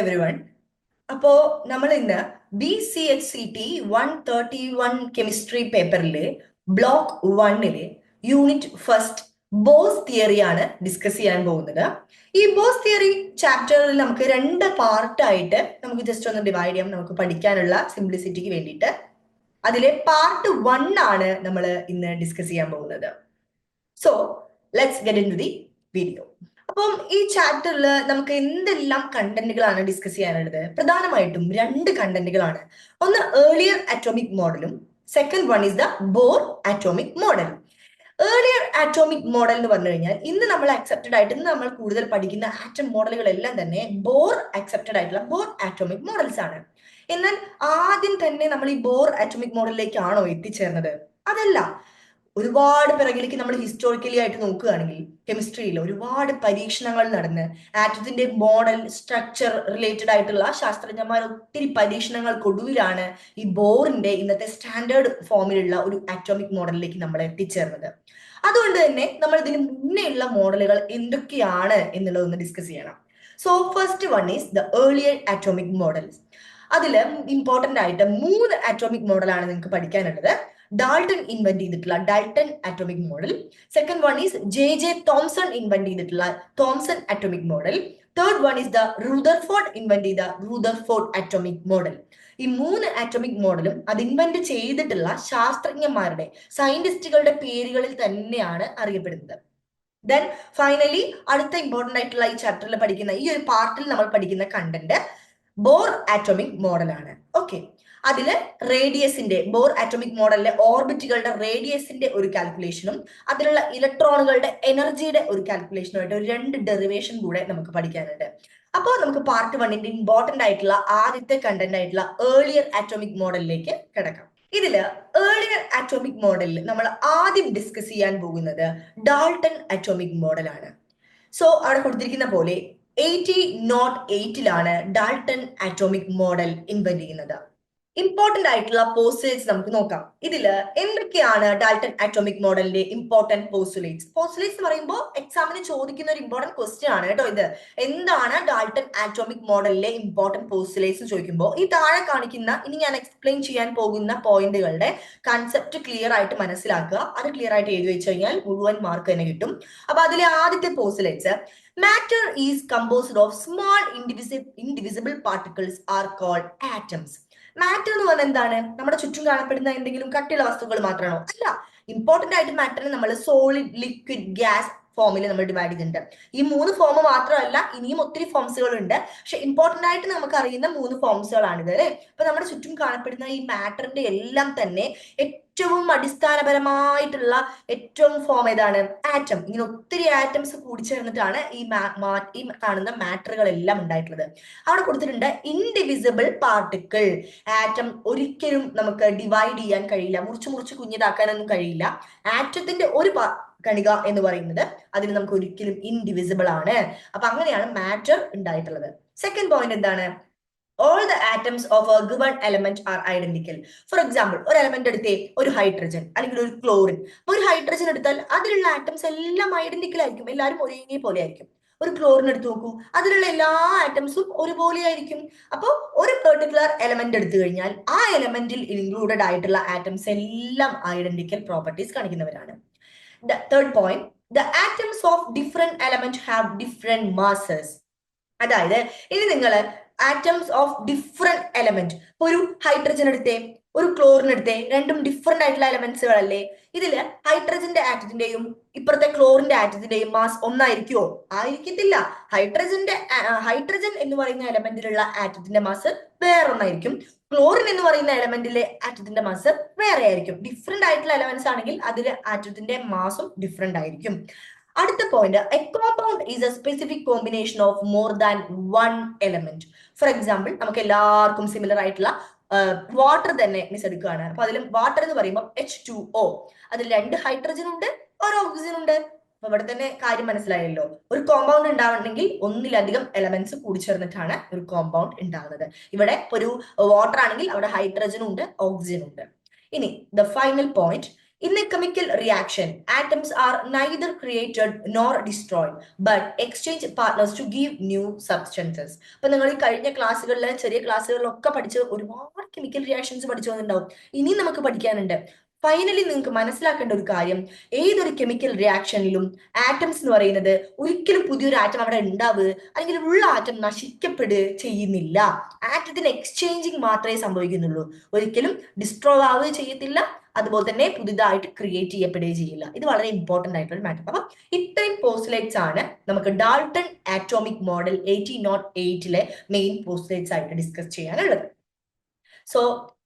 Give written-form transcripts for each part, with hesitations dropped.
everyone. അപ്പോൾ നമ്മൾ ഇന്ന് BCHCT 131 കെമിസ്ട്രി പേപ്പറിലെ ബ്ലോക്ക് 1-ലെ യൂണിറ്റ് ഫസ്റ്റ് ബോസ് തിയറി ആണ് ഡിസ്കസ് ചെയ്യാൻ പോകുന്നത്. ഈ ബോസ് തിയറി ചാപ്റ്ററിൽ നമുക്ക് രണ്ട് പാർട്ടായിട്ട് നമുക്ക് ജസ്റ്റ് ഒന്ന് ഡിവൈഡ് ചെയ്യാം, നമുക്ക് പഠിക്കാനുള്ള സിംപ്ലിസിറ്റിക്ക് വേണ്ടിയിട്ട്. അതിലെ പാർട്ട് 1 ആണ് നമ്മൾ ഇന്ന് ഡിസ്കസ് ചെയ്യാൻ പോകുന്നത്. So let's get in to the video. അപ്പം ഈ ചാപ്റ്ററിൽ നമുക്ക് എന്തെല്ലാം കണ്ടന്റുകളാണ് ഡിസ്കസ് ചെയ്യാനുള്ളത്? പ്രധാനമായിട്ടും രണ്ട് കണ്ടന്റുകളാണ്. ഒന്ന് ഏർലിയർ അറ്റോമിക് മോഡലും second one is the Bohr atomic model. Earlier atomic model എന്ന് പറഞ്ഞു കഴിഞ്ഞാൽ ഇന്ന് നമ്മൾ അക്സെപ്റ്റഡ് ആയിട്ട് നമ്മൾ കൂടുതൽ പഠിക്കുന്ന ആറ്റം മോഡലുകളെല്ലാം തന്നെ ബോർ അക്സെപ്റ്റഡ് ആയിട്ടുള്ള ബോർ അറ്റോമിക് മോഡൽസ് ആണ്. എന്നാൽ ആദ്യം തന്നെ നമ്മൾ ഈ ബോർ അറ്റോമിക് മോഡലിലേക്കാണോ എത്തിച്ചേർന്നത്? അതല്ല. ഒരുപാട് പിറകിലേക്ക് നമ്മൾ ഹിസ്റ്റോറിക്കലി ആയിട്ട് നോക്കുകയാണെങ്കിൽ കെമിസ്ട്രിയിൽ ഒരുപാട് പരീക്ഷണങ്ങൾ നടന്ന് ആറ്റത്തിന്റെ മോഡൽ സ്ട്രക്ചർ റിലേറ്റഡ് ആയിട്ടുള്ള ശാസ്ത്രജ്ഞന്മാർ ഒത്തിരി പരീക്ഷണങ്ങൾക്കൊടുവിലാണ് ഈ ബോറിന്റെ ഇന്നത്തെ സ്റ്റാൻഡേർഡ് ഫോമിലുള്ള ഒരു അറ്റോമിക് മോഡലിലേക്ക് നമ്മൾ എത്തിച്ചേർന്നത്. അതുകൊണ്ട് തന്നെ നമ്മൾ ഇതിന് മുന്നേയുള്ള മോഡലുകൾ എന്തൊക്കെയാണ് എന്നുള്ളതൊന്ന് ഡിസ്കസ് ചെയ്യണം. So first one is the earlier atomic models. അതില് ഇമ്പോർട്ടന്റ് ആയിട്ട് 3 അറ്റോമിക് മോഡലാണ് നിങ്ങൾക്ക് പഠിക്കാനുള്ളത്. ഡാൾട്ടൺ ഇൻവെന്റ് ചെയ്തിട്ടുള്ള Dalton atomic model, second one is J Thomson invent ചെയ്തിട്ടുള്ള Thomson atomic model, third one is the Rutherford invent ചെയ്ത Rutherford atomic model. ഈ 3 atomic മോഡലും അത് ഇൻവെന്റ് ചെയ്തിട്ടുള്ള ശാസ്ത്രജ്ഞന്മാരുടെ സയന്റിസ്റ്റുകളുടെ പേരുകളിൽ തന്നെയാണ് അറിയപ്പെടുന്നത്. ദെൻ ഫൈനലി അടുത്ത ഇമ്പോർട്ടന്റ് ആയിട്ടുള്ള ഈ ചാപ്റ്ററിൽ പഠിക്കുന്ന ഈ ഒരു പാർട്ടിൽ നമ്മൾ പഠിക്കുന്ന കണ്ടന്റ് ബോർ അറ്റോമിക് മോഡലാണ്. ഓക്കെ, അതില് റേഡിയസിന്റെ ബോർ അറ്റോമിക് മോഡലിലെ ഓർബിറ്റുകളുടെ റേഡിയസിന്റെ ഒരു കാൽക്കുലേഷനും അതിലുള്ള ഇലക്ട്രോണുകളുടെ എനർജിയുടെ ഒരു കാൽക്കുലേഷനുമായിട്ട് ഒരു 2 ഡെറിവേഷൻ കൂടെ നമുക്ക് പഠിക്കാനുണ്ട്. അപ്പോൾ നമുക്ക് പാർട്ട് 1ന്റെ ഇമ്പോർട്ടന്റ് ആയിട്ടുള്ള ആദ്യത്തെ കണ്ടന്റ് ആയിട്ടുള്ള ഏർലിയർ അറ്റോമിക് മോഡലിലേക്ക് കിടക്കാം. ഇതില് ഏർലിയർ അറ്റോമിക് മോഡലിൽ നമ്മൾ ആദ്യം ഡിസ്കസ് ചെയ്യാൻ പോകുന്നത് ഡാൾട്ടൺ അറ്റോമിക് മോഡലാണ്. സോ അവിടെ കൊടുത്തിരിക്കുന്ന പോലെ 1808 ഡാൾട്ടൺ അറ്റോമിക് മോഡൽ ഇൻവെന്റ് ചെയ്യുന്നത്. ഇമ്പോർട്ടന്റ് ആയിട്ടുള്ള പോസ്റ്റുലേറ്റ്സ് നമുക്ക് നോക്കാം. ഇതില് എന്തൊക്കെയാണ് ഡാൾട്ടൺ അറ്റോമിക് മോഡലിന്റെ ഇമ്പോർട്ടന്റ് പോസ്റ്റുലേറ്റ്സ്? പോസ്റ്റുലേറ്റ്സ് എന്ന് പറയുമ്പോൾ എക്സാമിന് ചോദിക്കുന്ന ഒരു ഇമ്പോർട്ടന്റ് ക്വസ്റ്റ്യൻ ആണ് കേട്ടോ ഇത്. എന്താണ് ഡാൾട്ടൺ അറ്റോമിക് മോഡലിലെ ഇമ്പോർട്ടന്റ് പോസ്റ്റുലേറ്റ്സ് ചോദിക്കുമ്പോൾ ഈ താഴെ കാണിക്കുന്ന ഇനി ഞാൻ എക്സ്പ്ലെയിൻ ചെയ്യാൻ പോകുന്ന പോയിന്റുകളുടെ കൺസെപ്റ്റ് ക്ലിയർ ആയിട്ട് മനസ്സിലാക്കുക. അത് ക്ലിയർ ആയിട്ട് എഴുതി വെച്ച് കഴിഞ്ഞാൽ മുഴുവൻ മാർക്ക് തന്നെ കിട്ടും. അപ്പൊ അതിലെ ആദ്യത്തെ postulates, matter is composed of small indivisible particles are called atoms. Matter എന്ന് പറഞ്ഞാൽ എന്താണ്? നമ്മുടെ ചുറ്റും കാണപ്പെടുന്ന എന്തെങ്കിലും കട്ടിയുള്ള വസ്തുക്കൾ മാത്രമാണോ? അല്ല. ഇമ്പോർട്ടന്റ് ആയിട്ട് മാറ്ററിനെ നമ്മൾ സോളിഡ്, ലിക്വിഡ്, ഗ്യാസ് ഫോമിൽ നമ്മൾ ഡിവൈഡ് ചെയ്തിട്ടുണ്ട്. ഈ 3 ഫോം മാത്രമല്ല, ഇനിയും ഒത്തിരി ഫോംസുകൾ ഉണ്ട്. പക്ഷെ ഇമ്പോർട്ടന്റ് ആയിട്ട് നമുക്ക് അറിയുന്ന 3 ഫോംസുകളാണിത് അല്ലെ. അപ്പൊ നമ്മുടെ ചുറ്റും കാണപ്പെടുന്ന ഈ മാറ്ററിന്റെ എല്ലാം തന്നെ ഏറ്റവും അടിസ്ഥാനപരമായിട്ടുള്ള ഏറ്റവും ഫോം ഏതാണ്? ആറ്റം. ഇങ്ങനെ ഒത്തിരി ആറ്റംസ് കൂടിച്ചേർന്നിട്ടാണ് ഈ കാണുന്ന മാറ്ററുകളെല്ലാം ഉണ്ടായിട്ടുള്ളത്. അവിടെ കൊടുത്തിട്ടുണ്ട് ഇൻഡിവിസിബിൾ പാർട്ടിക്കിൾ. ആറ്റം ഒരിക്കലും നമുക്ക് ഡിവൈഡ് ചെയ്യാൻ കഴിയില്ല, മുറിച്ച് കുഞ്ഞിതാക്കാനൊന്നും കഴിയില്ല. ആറ്റത്തിന്റെ ഒരു കണിക എന്ന് പറയുന്നത് അതിന് നമുക്ക് ഒരിക്കലും ഇൻഡിവിസിബിൾ ആണ്. അപ്പൊ അങ്ങനെയാണ് മാറ്റർ ഉണ്ടായിട്ടുള്ളത്. സെക്കൻഡ് പോയിന്റ് എന്താണ്? all the atoms of a given element are identical. For example, ഒരു എലമെന്റ് എടുത്തേ, ഒരു ഹൈഡ്രജൻ അല്ലെങ്കിൽ ഒരു ക്ലോറിൻ. ഒരു ഹൈഡ്രജൻ എടുത്താൽ അതിലുള്ള ആറ്റംസ് എല്ലാം ഐഡന്റിക്കൽ ആയിരിക്കും, എല്ലാവരും ഒരേ പോലെ ആയിരിക്കും. ഒരു ക്ലോറിൻ എടുത്ത് നോക്കൂ, അതിലുള്ള എല്ലാ ആറ്റംസും ഒരുപോലെ ആയിരിക്കും. അപ്പോൾ ഒരു പെർട്ടിക്കുലർ എലമെന്റ് എടുത്തു കഴിഞ്ഞാൽ ആ എലമെന്റിൽ ഇൻക്ലൂഡഡ് ആയിട്ടുള്ള ആറ്റംസ് എല്ലാം ഐഡന്റിക്കൽ പ്രോപ്പർട്ടീസ് കാണിക്കുന്നവരാണ്. Third point, the atoms of different element have different masses. അതായത് ഇനി നിങ്ങൾ ആറ്റംസ് ഓഫ് ഡിഫറെന്റ് എലമെന്റ്, ഇപ്പൊ ഒരു ഹൈഡ്രജൻ എടുത്തേ, ഒരു ക്ലോറിൻ എടുത്തേ, രണ്ടും ഡിഫറെന്റ് ആയിട്ടുള്ള എലമെന്റ്സുകളല്ലേ. ഇതില് ഹൈഡ്രജന്റെ ആറ്റത്തിന്റെയും ഇപ്പുറത്തെ ക്ലോറിന്റെ ആറ്റത്തിന്റെയും മാസ് ഒന്നായിരിക്കുമോ? ആയിരിക്കത്തില്ല. ഹൈഡ്രജൻ എന്ന് പറയുന്ന എലമെന്റിലുള്ള ആറ്റത്തിന്റെ മാസ് വേറെ ഒന്നായിരിക്കും. ക്ലോറിൻ എന്ന് പറയുന്ന എലമെന്റിലെ ആറ്റത്തിന്റെ മാസ് വേറെ ആയിരിക്കും. ഡിഫറെന്റ് ആയിട്ടുള്ള എലമെന്റ്സ് ആണെങ്കിൽ അതിലെ ആറ്റത്തിന്റെ മാസും ഡിഫറെന്റ് ആയിരിക്കും. അടുത്ത point, A compound is A specific combination of more than 1 element. For example, നമുക്ക് എല്ലാവർക്കും സിമിലർ ആയിട്ടുള്ള വാട്ടർ തന്നെ മിസ് എടുക്കുകയാണ്. അപ്പൊ അതിലും വാട്ടർ എന്ന് പറയുമ്പോൾ H2O, അതിൽ 2 ഹൈഡ്രജൻ ഉണ്ട്, ഒരു ഓക്സിജൻ ഉണ്ട്. അപ്പൊ ഇവിടെ തന്നെ കാര്യം മനസ്സിലായല്ലോ. ഒരു കോമ്പൗണ്ട് ഉണ്ടാവണമെങ്കിൽ ഒന്നിലധികം എലമെന്റ്സ് കൂടിച്ചേർന്നിട്ടാണ് ഒരു കോമ്പൗണ്ട് ഉണ്ടാകുന്നത്. ഇവിടെ ഒരു വാട്ടർ ആണെങ്കിൽ അവിടെ ഹൈഡ്രജനും ഉണ്ട്, ഓക്സിജനും ഉണ്ട്. ഇനി the final point, In a chemical reaction, atoms are neither created nor destroyed, but exchange partners to give new substances. അപ്പൊ നിങ്ങൾ ഈ കഴിഞ്ഞ ക്ലാസ്സുകളിലെ ചെറിയ ക്ലാസ്സുകളിലൊക്കെ പഠിച്ച് ഒരുപാട് കെമിക്കൽ റിയാക്ഷൻസ് പഠിച്ചു വന്നിട്ടുണ്ടാവും. ഇനി നമുക്ക് പഠിക്കാനുണ്ട്. ഫൈനലി നിങ്ങൾക്ക് മനസ്സിലാക്കേണ്ട ഒരു കാര്യം, ഏതൊരു കെമിക്കൽ റിയാക്ഷനിലും ആറ്റംസ് എന്ന് പറയുന്നത് ഒരിക്കലും പുതിയൊരു ആറ്റം അവിടെ ഉണ്ടാവുക അല്ലെങ്കിൽ ഉള്ള ആറ്റം നശിക്കപ്പെടുക ചെയ്യുന്നില്ല. ആറ്റത്തിന് എക്സ്ചേഞ്ചിങ് മാത്രമേ സംഭവിക്കുന്നുള്ളൂ. ഒരിക്കലും ഡിസ്ട്രോയ് ആവുകയും ചെയ്യത്തില്ല, അതുപോലെ തന്നെ പുതുതായിട്ട് ക്രിയേറ്റ് ചെയ്യപ്പെടുകയും ചെയ്യില്ല. ഇത് വളരെ ഇമ്പോർട്ടന്റ് ആയിട്ടുള്ള മാറ്റർ. അപ്പൊ ഇത്രയും പോസ്റ്റുലേറ്റ്സ് ആണ് നമുക്ക് Dalton atomic model 1808 main postulates ആയിട്ട് ഡിസ്കസ് ചെയ്യാനുള്ളത്. So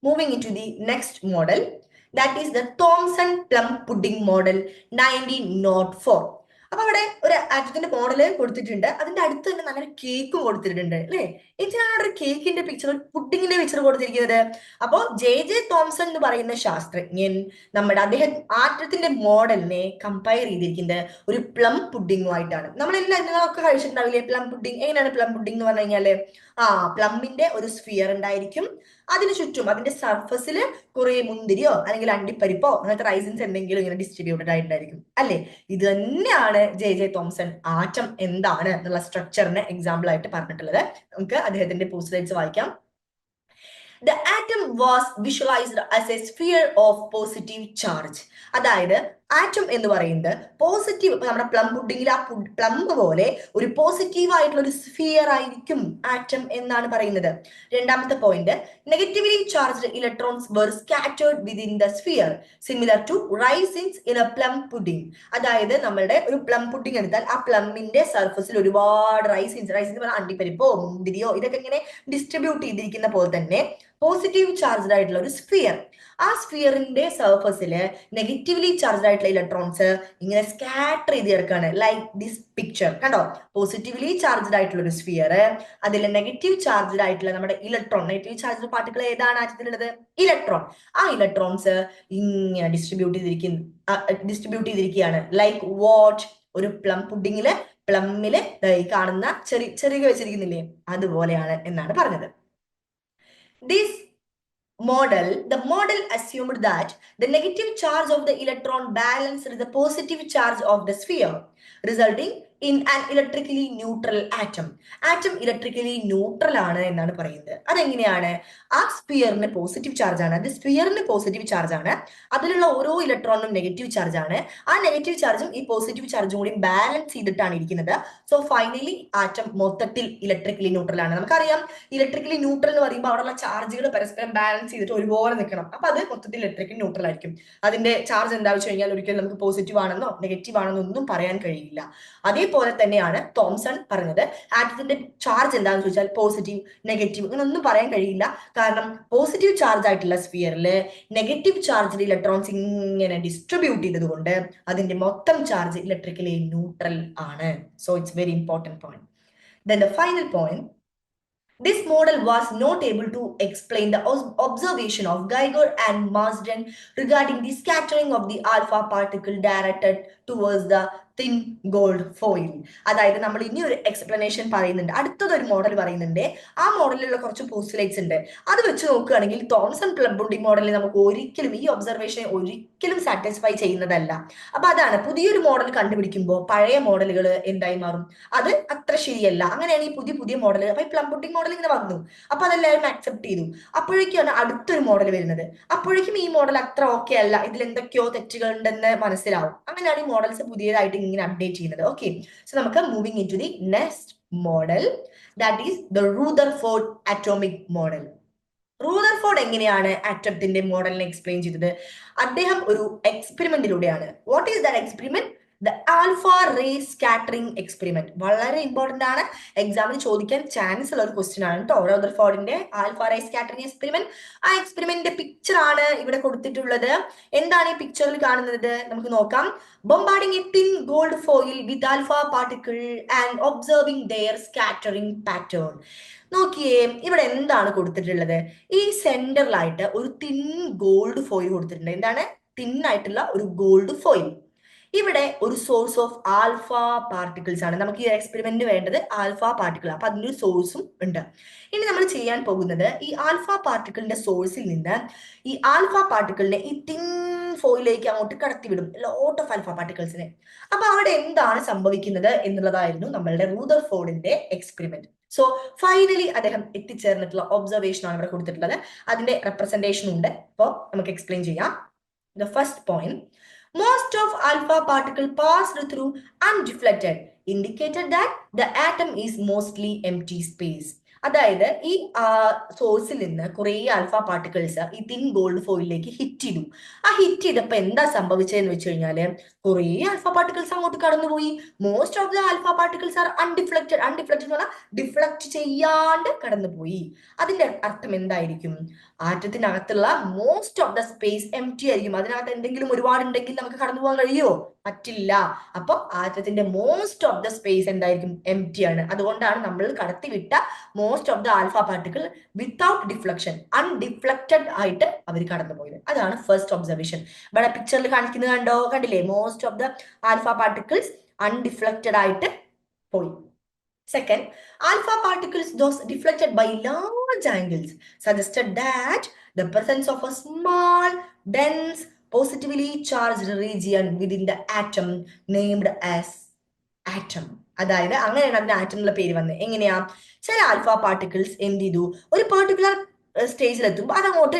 moving in to the next model, that is the Thomson plum pudding model 1904. അപ്പൊ അവിടെ ഒരു ആറ്റത്തിന്റെ മോഡല് കൊടുത്തിട്ടുണ്ട്, അതിന്റെ അടുത്ത് തന്നെ നല്ലൊരു കേക്കും കൊടുത്തിട്ടുണ്ട് അല്ലെ. എന്തിനാണ് അവിടെ ഒരു കേക്കിന്റെ പിക്ചർ, ഒരു പുഡിങ്ങിന്റെ പിക്ചർ കൊടുത്തിരിക്കുന്നത്? അപ്പോ ജെ തോംസൺ എന്ന് പറയുന്ന ശാസ്ത്രജ്ഞൻ അദ്ദേഹം ആറ്റത്തിന്റെ മോഡലിനെ കമ്പയർ ചെയ്തിരിക്കുന്നത് ഒരു പ്ലം പുഡിങ്ങുമായിട്ടാണ്. നമ്മളെല്ലാം നിങ്ങളൊക്കെ കഴിച്ചിട്ടുണ്ടാവില്ലേ പ്ലം പുഡിങ്? എങ്ങനെയാണ് പ്ലം പുഡിങ് എന്ന് പറഞ്ഞു കഴിഞ്ഞാല്, പ്ലമ്മിന്റെ ഒരു സ്ഫിയർ ഉണ്ടായിരിക്കും, അതിന് ചുറ്റും അതിന്റെ സർഫസിൽ കുറെ മുന്തിരിയോ അല്ലെങ്കിൽ അണ്ടിപ്പരിപ്പോ അങ്ങനത്തെ റൈസിൻസ് എന്തെങ്കിലും ഇങ്ങനെ ഡിസ്ട്രിബ്യൂട്ടഡ് ആയിട്ടുണ്ടായിരിക്കും അല്ലെ. ഇത് തന്നെയാണ് ജെ തോംസൺ ആറ്റം എന്താണ് എന്നുള്ള സ്ട്രക്ചറിന് എക്സാമ്പിൾ ആയിട്ട് പറഞ്ഞിട്ടുള്ളത്. നമുക്ക് അദ്ദേഹത്തിന്റെ പോസ്റ്റുലേറ്റ്സ് വായിക്കാം. The atom was visualized as a sphere of positive charge. അതായത് ആറ്റം എന്ന് പറയുന്നത് പോസിറ്റീവ്, നമ്മുടെ പ്ലം പുഡിങ്ങിൽ ആ പ്ലം പോലെ ഒരു പോസിറ്റീവ് ആയിട്ടുള്ള ഒരു സ്ഫിയർ ആയിരിക്കും ആറ്റം എന്നാണ് പറയുന്നത്. രണ്ടാമത്തെ point, negatively charged electrons were scattered within the sphere similar to raisins in a plum pudding. അതായത് നമ്മളുടെ ഒരു പ്ലം പുഡിങ് എടുത്താൽ ആ പ്ലമ്മിന്റെ സർഫസിൽ ഒരുപാട് റൈസിൻസ് പറഞ്ഞാൽ അണ്ടിപ്പരിപ്പോ മുന്തിരിയോ ഇതൊക്കെ ഇങ്ങനെ ഡിസ്ട്രിബ്യൂട്ട് ചെയ്തിരിക്കുന്ന പോലെ തന്നെ പോസിറ്റീവ് ചാർജ്ഡ് ആയിട്ടുള്ള ഒരു സ്ഫിയർ, ആ സ്ഫിയറിന്റെ സർഫസിൽ നെഗറ്റീവ്ലി ചാർജ്ഡ് ആയിട്ടുള്ള ഇലക്ട്രോൺസ് ഇങ്ങനെ സ്കാറ്റർ ചെയ്ത് ചേർക്കാണ്. ലൈക്ക് ദിസ് പിക്ചർ കണ്ടോ, പോസിറ്റീവ്ലി ചാർജ്ഡ് ആയിട്ടുള്ള ഒരു സ്ഫിയർ, അതിൽ നെഗറ്റീവ് ചാർജ്ഡ് ആയിട്ടുള്ള നമ്മുടെ ഇലക്ട്രോൺ, നെഗറ്റീവ് ചാർജ്ഡ് പാർട്ടിക്കിൾ ഏതാണ് ആറ്റത്തിലുള്ളത്? ഇലക്ട്രോൺ. ആ ഇലക്ട്രോൺസ് ഇങ്ങനെ ഡിസ്ട്രിബ്യൂട്ട് ചെയ്തിരിക്കുകയാണ്. ലൈക്ക് വാട്ട്, ഒരു പ്ലം പുഡിങ്ങില് പ്ലമ്മില് കാണുന്ന ചെറിയ വെച്ചിരിക്കുന്നില്ലേ, അതുപോലെയാണ് എന്നാണ് പറഞ്ഞത്. The model assumed that the negative charge of the electron balanced the positive charge of the sphere, resulting in an electrically neutral atom. Atom electrically neutral ആണ് എന്നാണ് പറയുന്നത്. അതെങ്ങനെയാണ്? ആ സ്പിയറിന് പോസിറ്റീവ് ചാർജ് ആണ്, അത് സ്പിയറിന് പോസിറ്റീവ് ചാർജ് ആണ്, അതിലുള്ള ഓരോ ഇലക്ട്രോണിനും നെഗറ്റീവ് ചാർജ് ആണ്. ആ നെഗറ്റീവ് ചാർജും ഈ പോസിറ്റീവ് ചാർജും കൂടി ബാലൻസ് ചെയ്തിട്ടാണ് ഇരിക്കുന്നത്. സോ ഫൈനലി ആറ്റം മൊത്തത്തിൽ ഇലക്ട്രിക്കലി ന്യൂട്രൽ ആണ്. നമുക്കറിയാം ഇലക്ട്രിക്കലി ന്യൂട്രൽ എന്ന് പറയുമ്പോൾ അവിടെയുള്ള ചാർജുകൾ പരസ്പരം ബാലൻസ് ചെയ്തിട്ട് ഒരുപോലെ നിൽക്കണം. അപ്പൊ അത് മൊത്തത്തിൽ ഇലക്ട്രിക്കലി ന്യൂട്രൽ ആയിരിക്കും. അതിന്റെ ചാർജ് എന്താ വെച്ച് കഴിഞ്ഞാൽ ഒരിക്കലും നമുക്ക് പോസിറ്റീവ് ആണെന്നോ നെഗറ്റീവ് ആണെന്നോ ഒന്നും പറയാൻ കഴിയില്ല. അതേപോലെ തന്നെയാണ് തോംസൺ പറഞ്ഞത്, ആറ്റത്തിന്റെ ചാർജ് എന്താണെന്ന് ചോദിച്ചാൽ പോസിറ്റീവ് നെഗറ്റീവ് അങ്ങനെ ഒന്നും പറയാൻ കഴിയില്ല. കാരണം പോസിറ്റീവ് ചാർജ് ആയിട്ടുള്ള സ്ഫിയറിൽ നെഗറ്റീവ് ചാർജിൽ ഇലക്ട്രോൺസ് ഇങ്ങനെ ഡിസ്ട്രിബ്യൂട്ട് ചെയ്തതുകൊണ്ട് അതിന്റെ മൊത്തം ചാർജ് ഇലക്ട്രിക്കലി ന്യൂട്രൽ ആണ്. So it's very important point. Then the final point, this model was not able to explain the observation of Geiger and Marsden regarding the scattering of the alpha particle directed towards the thin gold foil. അതായത് നമ്മൾ ഇനി ഒരു explanation പറയുന്നുണ്ട്, അടുത്തതൊരു model പറയുന്നുണ്ട്. ആ മോഡലിലുള്ള കുറച്ച് postulates ഉണ്ട്. അത് വെച്ച് നോക്കുകയാണെങ്കിൽ തോംസൺ പ്ലം പുഡിംഗ് മോഡലിൽ നമുക്ക് ഒരിക്കലും ഈ ഒബ്സർവേഷൻ ഒരിക്കലും സാറ്റിസ്ഫൈ ചെയ്യുന്നതല്ല. അപ്പൊ അതാണ് പുതിയൊരു മോഡൽ കണ്ടുപിടിക്കുമ്പോൾ പഴയ മോഡലുകൾ എന്തായി മാറും, അത് അത്ര ശരിയല്ല. അങ്ങനെയാണ് ഈ പുതിയ മോഡൽ. അപ്പൊ ഈ പ്ലം പുഡിംഗ് മോഡൽ ഇങ്ങനെ വന്നു, അപ്പൊ അതെല്ലാവരും അക്സെപ്റ്റ് ചെയ്തു. അപ്പോഴേക്കാണ് അടുത്തൊരു മോഡൽ വരുന്നത്. അപ്പോഴേക്കും ഈ മോഡൽ അത്ര ഓക്കെ അല്ല, ഇതിൽ എന്തൊക്കെയോ തെറ്റുകൾ ഉണ്ടെന്ന് മനസ്സിലാവും. അങ്ങനെയാണ് ഈ മോഡൽസ് പുതിയതായിട്ട് ഇങ്ങനെ അപ്ഡേറ്റ് ചെയ്യുന്നത്. ഓക്കെ, സോ നമുക്ക് moving in to the next model, that is the Rutherford atomic model. Rutherford എങ്ങനെയാണ് ആറ്റത്തിന്റെ മോഡലിനെ എക്സ്പ്ലെയിൻ ചെയ്തത്? അദ്ദേഹം ഒരു എക്സ്പെരിമെന്റിലൂടെയാണ്. What is that experiment? The alpha ray scattering experiment. വളരെ ഇമ്പോർട്ടന്റ് ആണ്, എക്സാമിന് ചോദിക്കാൻ ചാൻസ് ഉള്ള ഒരു ക്വസ്റ്റ്യൻ ആണ് കേട്ടോ. റൂദർഫോർഡിന്റെ ആൽഫ റേ സ്കാറ്ററിംഗ് എക്സ്പെരിമെന്റ്. ആ എക്സ്പെരിമെന്റിന്റെ പിക്ചർ ആണ് ഇവിടെ കൊടുത്തിട്ടുള്ളത്. എന്താണ് ഈ പിക്ചറിൽ കാണുന്നത്? നമുക്ക് നോക്കാം. Bombarding a thin gold foil with alpha particle and observing their scattering pattern. നോക്കിയേ, ഇവിടെ എന്താണ് കൊടുത്തിട്ടുള്ളത്? ഈ സെന്ററിലായിട്ട് ഒരു തിൻ ഗോൾഡ് ഫോയിൽ കൊടുത്തിട്ടുണ്ട്. എന്താണ്? തിൻ ആയിട്ടുള്ള ഒരു ഗോൾഡ് ഫോയിൽ. ഇവിടെ ഒരു സോഴ്സ് ഓഫ് ആൽഫ പാർട്ടിക്കിൾസ് ആണ് നമുക്ക് ഈ എക്സ്പെരിമെന്റ് വേണ്ടത്. ആൽഫ പാർട്ടിക്കിൾ, അപ്പൊ അതിന്റെ ഒരു സോഴ്സും ഉണ്ട്. ഇനി നമ്മൾ ചെയ്യാൻ പോകുന്നത് ഈ ആൽഫ പാർട്ടിക്കിളിന്റെ സോഴ്സിൽ നിന്ന് ഈ ആൽഫ പാർട്ടിക്കിളിനെ ഈ തിൻ ഫോയിലേക്ക് അങ്ങോട്ട് കടത്തിവിടും, ലോട്ട് ഓഫ് ആൽഫ പാർട്ടിക്കിൾസിനെ. അപ്പൊ അവിടെ എന്താണ് സംഭവിക്കുന്നത് എന്നുള്ളതായിരുന്നു നമ്മളുടെ റൂദർഫോർഡിന്റെ എക്സ്പെരിമെന്റ്. സോ ഫൈനലി അദ്ദേഹം എത്തിച്ചേർന്നിട്ടുള്ള ഒബ്സർവേഷൻ ആണ് ഇവിടെ കൊടുത്തിട്ടുള്ളത്. അതിന്റെ റെപ്രസെന്റേഷൻ ഉണ്ട്, അപ്പോൾ നമുക്ക് എക്സ്പ്ലെയിൻ ചെയ്യാം. The first point, most of alpha particle passed through undeflected, indicated that the atom is mostly empty space. അതായത് ഈ സോഴ്സിൽ നിന്ന് കുറെ ആൽഫ പാർട്ടിക്കിൾസ് ഈ തിൻ ഗോൾഡ് ഫോയിലേക്ക് ഹിറ്റ് ചെയ്തു. ആ ഹിറ്റ് ചെയ്തപ്പോ എന്താ സംഭവിച്ചതെന്ന് വെച്ച് കഴിഞ്ഞാല് കുറെ ആൽഫ പാർട്ടിക്കിൾസ് അങ്ങോട്ട് കടന്നുപോയി. Most of the alpha particles are undeflected. Undeflected എന്ന് പറഞ്ഞാൽ ഡിഫ്ലക്ട് ചെയ്യാണ്ട് കടന്നുപോയി. അതിന്റെ അർത്ഥം എന്തായിരിക്കും? ആറ്റത്തിനകത്തുള്ള most of the space empty ആയിരിക്കും. അതിനകത്ത് എന്തെങ്കിലും ഒരുപാടുണ്ടെങ്കിൽ നമുക്ക് കടന്നു പോകാൻ കഴിയുമോ? പറ്റില്ല. അപ്പൊ ആറ്റത്തിന്റെ മോസ്റ്റ് ഓഫ് ദ സ്പേസ് എന്തായിരിക്കും? എംപ്റ്റി ആണ്. അതുകൊണ്ടാണ് നമ്മൾ കടത്തിവിട്ട most of the alpha particle without deflection, undeflected ആയിട്ട് അവർ കടന്നുപോയത്. അതാണ് ഫസ്റ്റ് ഒബ്സർവേഷൻ. ഇവിടെ പിക്ചറിൽ കാണിക്കുന്നത് കണ്ടില്ലേ? Most of the alpha particles undeflected ആയിട്ട് പോയി. Second, alpha particles, those deflected by large angles, suggested that the presence of a small, dense, positively charged region within the atom named as atom. അതായത് അങ്ങനെയാണ് അതിന് atom എന്നുള്ള പേര് വന്നത്. എങ്ങനെയാ? ചില ആൽഫ പാർട്ടിക്കിൾസ് എന്ത് ചെയ്തു? ഒരു പെർട്ടിക്കുലർ സ്റ്റേജിലെത്തുമ്പോൾ അതങ്ങോട്ട്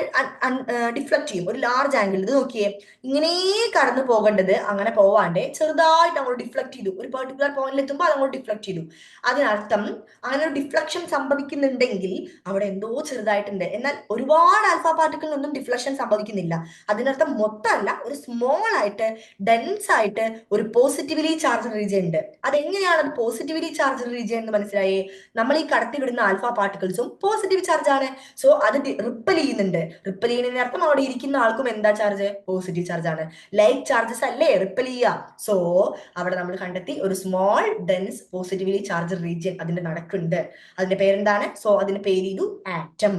ഡിഫ്ലക്ട് ചെയ്യും. ഒരു ലാർജ് ആംഗിൾ. ഇത് നോക്കിയേ, ഇങ്ങനെ കടന്നു പോകേണ്ടത് അങ്ങനെ പോവാണ്ട് ചെറുതായിട്ട് അങ്ങോട്ട് ഡിഫ്ലക്ട് ചെയ്തു. ഒരു പെർട്ടിക്കുലർ പോയിന്റിൽ എത്തുമ്പോൾ അതങ്ങോട്ട് ഡിഫ്ലക്ട് ചെയ്തു. അതിനർത്ഥം അങ്ങനെ ഒരു ഡിഫ്ലക്ഷൻ സംഭവിക്കുന്നുണ്ടെങ്കിൽ അവിടെ എന്തോ ചെറുതായിട്ടുണ്ട്. എന്നാൽ ഒരുപാട് ആൽഫ പാർട്ടിക്കിളിനൊന്നും ഡിഫ്ലക്ഷൻ സംഭവിക്കുന്നില്ല. അതിനർത്ഥം മൊത്തമല്ല, ഒരു സ്മോൾ ആയിട്ട് ഡെൻസ് ആയിട്ട് ഒരു പോസിറ്റീവ്ലി ചാർജ് റീജിയൻ ഉണ്ട്. അതെങ്ങനെയാണ് അത് പോസിറ്റീവ്ലി ചാർജ് റീജിയൻ എന്ന് മനസ്സിലായേ? നമ്മൾ ഈ കടത്തിവിടുന്ന ആൽഫ പാർട്ടിക്കിൾസും പോസിറ്റീവ് ചാർജ് ആണ്. സോ അത് റിപ്പൽ ചെയ്യുന്നുണ്ട്. റിപ്പൽ ചെയ്യുന്നതിന് അർത്ഥം അവിടെ ഇരിക്കുന്ന ആൾക്കും എന്താ ചാർജ്? പോസിറ്റീവ് ചാർജ് ആണ്. ലൈക്ക് ചാർജസ് അല്ലേ റിപ്പൽ ചെയ്യുക. സോ അവിടെ നമ്മൾ കണ്ടെത്തി ഒരു small dense positively charge region അതിന്റെ നടക്കുന്നുണ്ട്. അതിന്റെ പേരെന്താണ്? സോ അതിന്റെ പേര് ചെയ്തു atom.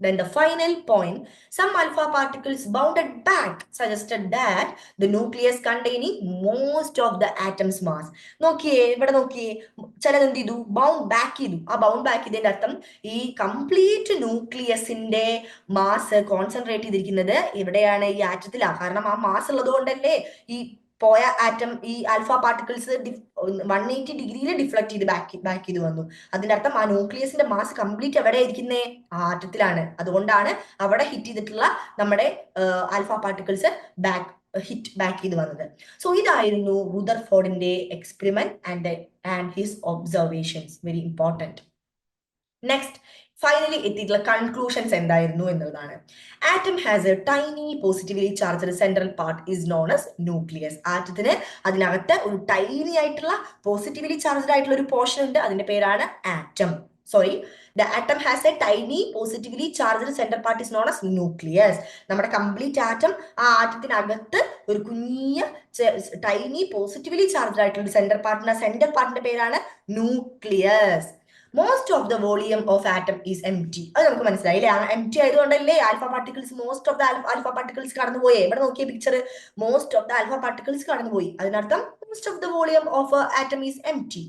Then the final point, some alpha particles bounded back, suggested that the nucleus containing most of the atom's mass. നോക്കിയേ, ഇവിടെ നോക്കിയേ, ചിലത് എന്ത് ചെയ്തു? ബൗണ്ട് ബാക്ക് ചെയ്തു. ആ ബൗണ്ട് ബാക്ക് ചെയ്തതിന്റെ അർത്ഥം ഈ കംപ്ലീറ്റ് ന്യൂക്ലിയസിന്റെ മാസ് കോൺസെൻട്രേറ്റ് ചെയ്തിരിക്കുന്നത് എവിടെയാണ്? ഈ ആറ്റത്തിലാണ്. കാരണം ആ മാസ് ഉള്ളത് കൊണ്ടല്ലേ ഈ പോയ ആറ്റം, ഈ ആൽഫ പാർട്ടിക്കിൾസ് 180 ഡിഗ്രിയിൽ ഡിഫ്ലക്ട് ചെയ്ത് ബാക്ക് ചെയ്ത് വന്നു. അതിന്റെ അർത്ഥം ആ ന്യൂക്ലിയസിന്റെ മാസ് കംപ്ലീറ്റ് എവിടെ ഇരിക്കുന്നേ? ആറ്റത്തിലാണ്. അതുകൊണ്ടാണ് അവിടെ ഹിറ്റ് ചെയ്തിട്ടുള്ള നമ്മുടെ ആൽഫ പാർട്ടിക്കിൾസ് ബാക്ക് ചെയ്ത് വന്നത്. സോ ഇതായിരുന്നു റുദർഫോർഡിന്റെ experiment and his observations. Very important. Next, finally എത്തിയിട്ടുള്ള കൺക്ലൂഷൻസ് എന്തായിരുന്നു എന്നുള്ളതാണ്. Atom has a tiny positively charged central part is known as nucleus. ആറ്റത്തിന് അതിനകത്ത് ഒരു ടൈനി ആയിട്ടുള്ള പോസിറ്റീവ്ലി ചാർജ്ഡ് ആയിട്ടുള്ള ഒരു പോർഷൻ ഉണ്ട്. അതിന്റെ പേരാണ് atom. The atom has a tiny positively charged center part is known as nucleus. നമ്മുടെ കംപ്ലീറ്റ് ആറ്റം, ആ ആറ്റത്തിനകത്ത് ഒരു കുഞ്ഞിയ ടൈനി പോസിറ്റീവ്ലി ചാർജ്ഡ് ആയിട്ടുള്ള ഒരു സെന്റർ പാർട്ടിന്റെ പേരാണ് nucleus. Most of the volume of atom is empty. അത് നമുക്ക് മനസ്സിലായില്ലേ? എംപ്റ്റി ആയതുകൊണ്ടല്ലേ alpha particles, most of the alpha particles കടന്നുപോയേ. ഇവിടെ നോക്കിയ picture, most of the alpha particles കടന്നുപോയി. അതിനർത്ഥം most of the volume of atom is empty.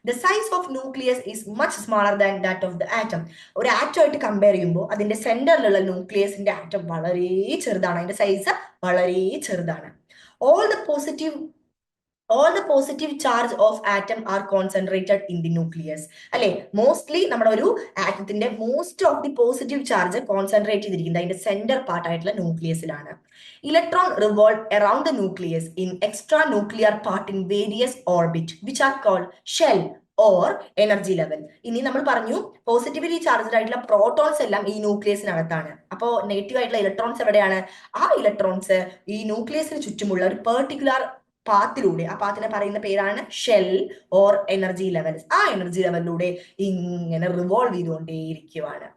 The size of nucleus is much smaller than that of the atom. ഒരു ആറ്റമായിട്ട് compare ചെയ്യുമ്പോൾ അതിന്റെ സെന്ററിലുള്ള ന്യൂക്ലിയസിന്റെ atom വളരെ ചെറുതാണ്. അതിന്റെ സൈസ് വളരെ ചെറുതാണ്. All the positive charge of atom are concentrated in the nucleus. അല്ലെ, mostly നമ്മുടെ ഒരു ആറ്റത്തിന്റെ most of the positive charge concentrate ചെയ്തിരിക്കുന്നത് അതിന്റെ സെന്റർ പാർട്ട് ആയിട്ടുള്ള ന്യൂക്ലിയസിലാണ്. Electron revolve around the nucleus in extra nuclear part in various orbit which are called shell or energy level. ഇനി നമ്മൾ പറഞ്ഞു പോസിറ്റീവ്ലി ചാർജ്ഡ് ആയിട്ടുള്ള പ്രോട്ടോൺസ് എല്ലാം ഈ ന്യൂക്ലിയസിനകത്താണ്. അപ്പോൾ നെഗറ്റീവ് ആയിട്ടുള്ള ഇലക്ട്രോൺസ് എവിടെയാണ്? ആ ഇലക്ട്രോൺസ് ഈ ന്യൂക്ലിയസിന് ചുറ്റുമുള്ള ഒരു പെർട്ടിക്കുലർ പാത്തിലൂടെ, ആ പാത്തിനെ പറയുന്ന പേരാണ് ഷെൽ ഓർ എനർജി ലെവൽസ്. ആ എനർജി ലെവലിലൂടെ ഇങ്ങനെ revolve ചെയ്തുകൊണ്ടേയിരിക്കുവാണ്.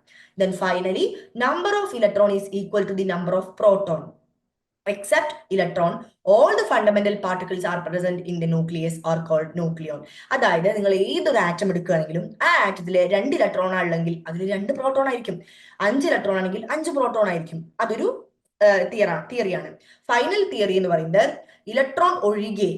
Then finally, number of electron is equal to the number of proton. Except electron, all the fundamental particles are present in the nucleus are called nucleon. അതായത് നിങ്ങൾ ഏതൊരു atom എടുക്കുകയാണെങ്കിലും ആ ആറ്റത്തില് 2 electron ആണെങ്കിൽ അതിൽ 2 proton ആയിരിക്കും. 5 electron ആണെങ്കിൽ 5 proton ആയിരിക്കും. അതൊരു തിയറിയാണ്. ഫൈനൽ തിയറി എന്ന് പറയുന്നത് ഇലക്ട്രോൺ ഒഴികെ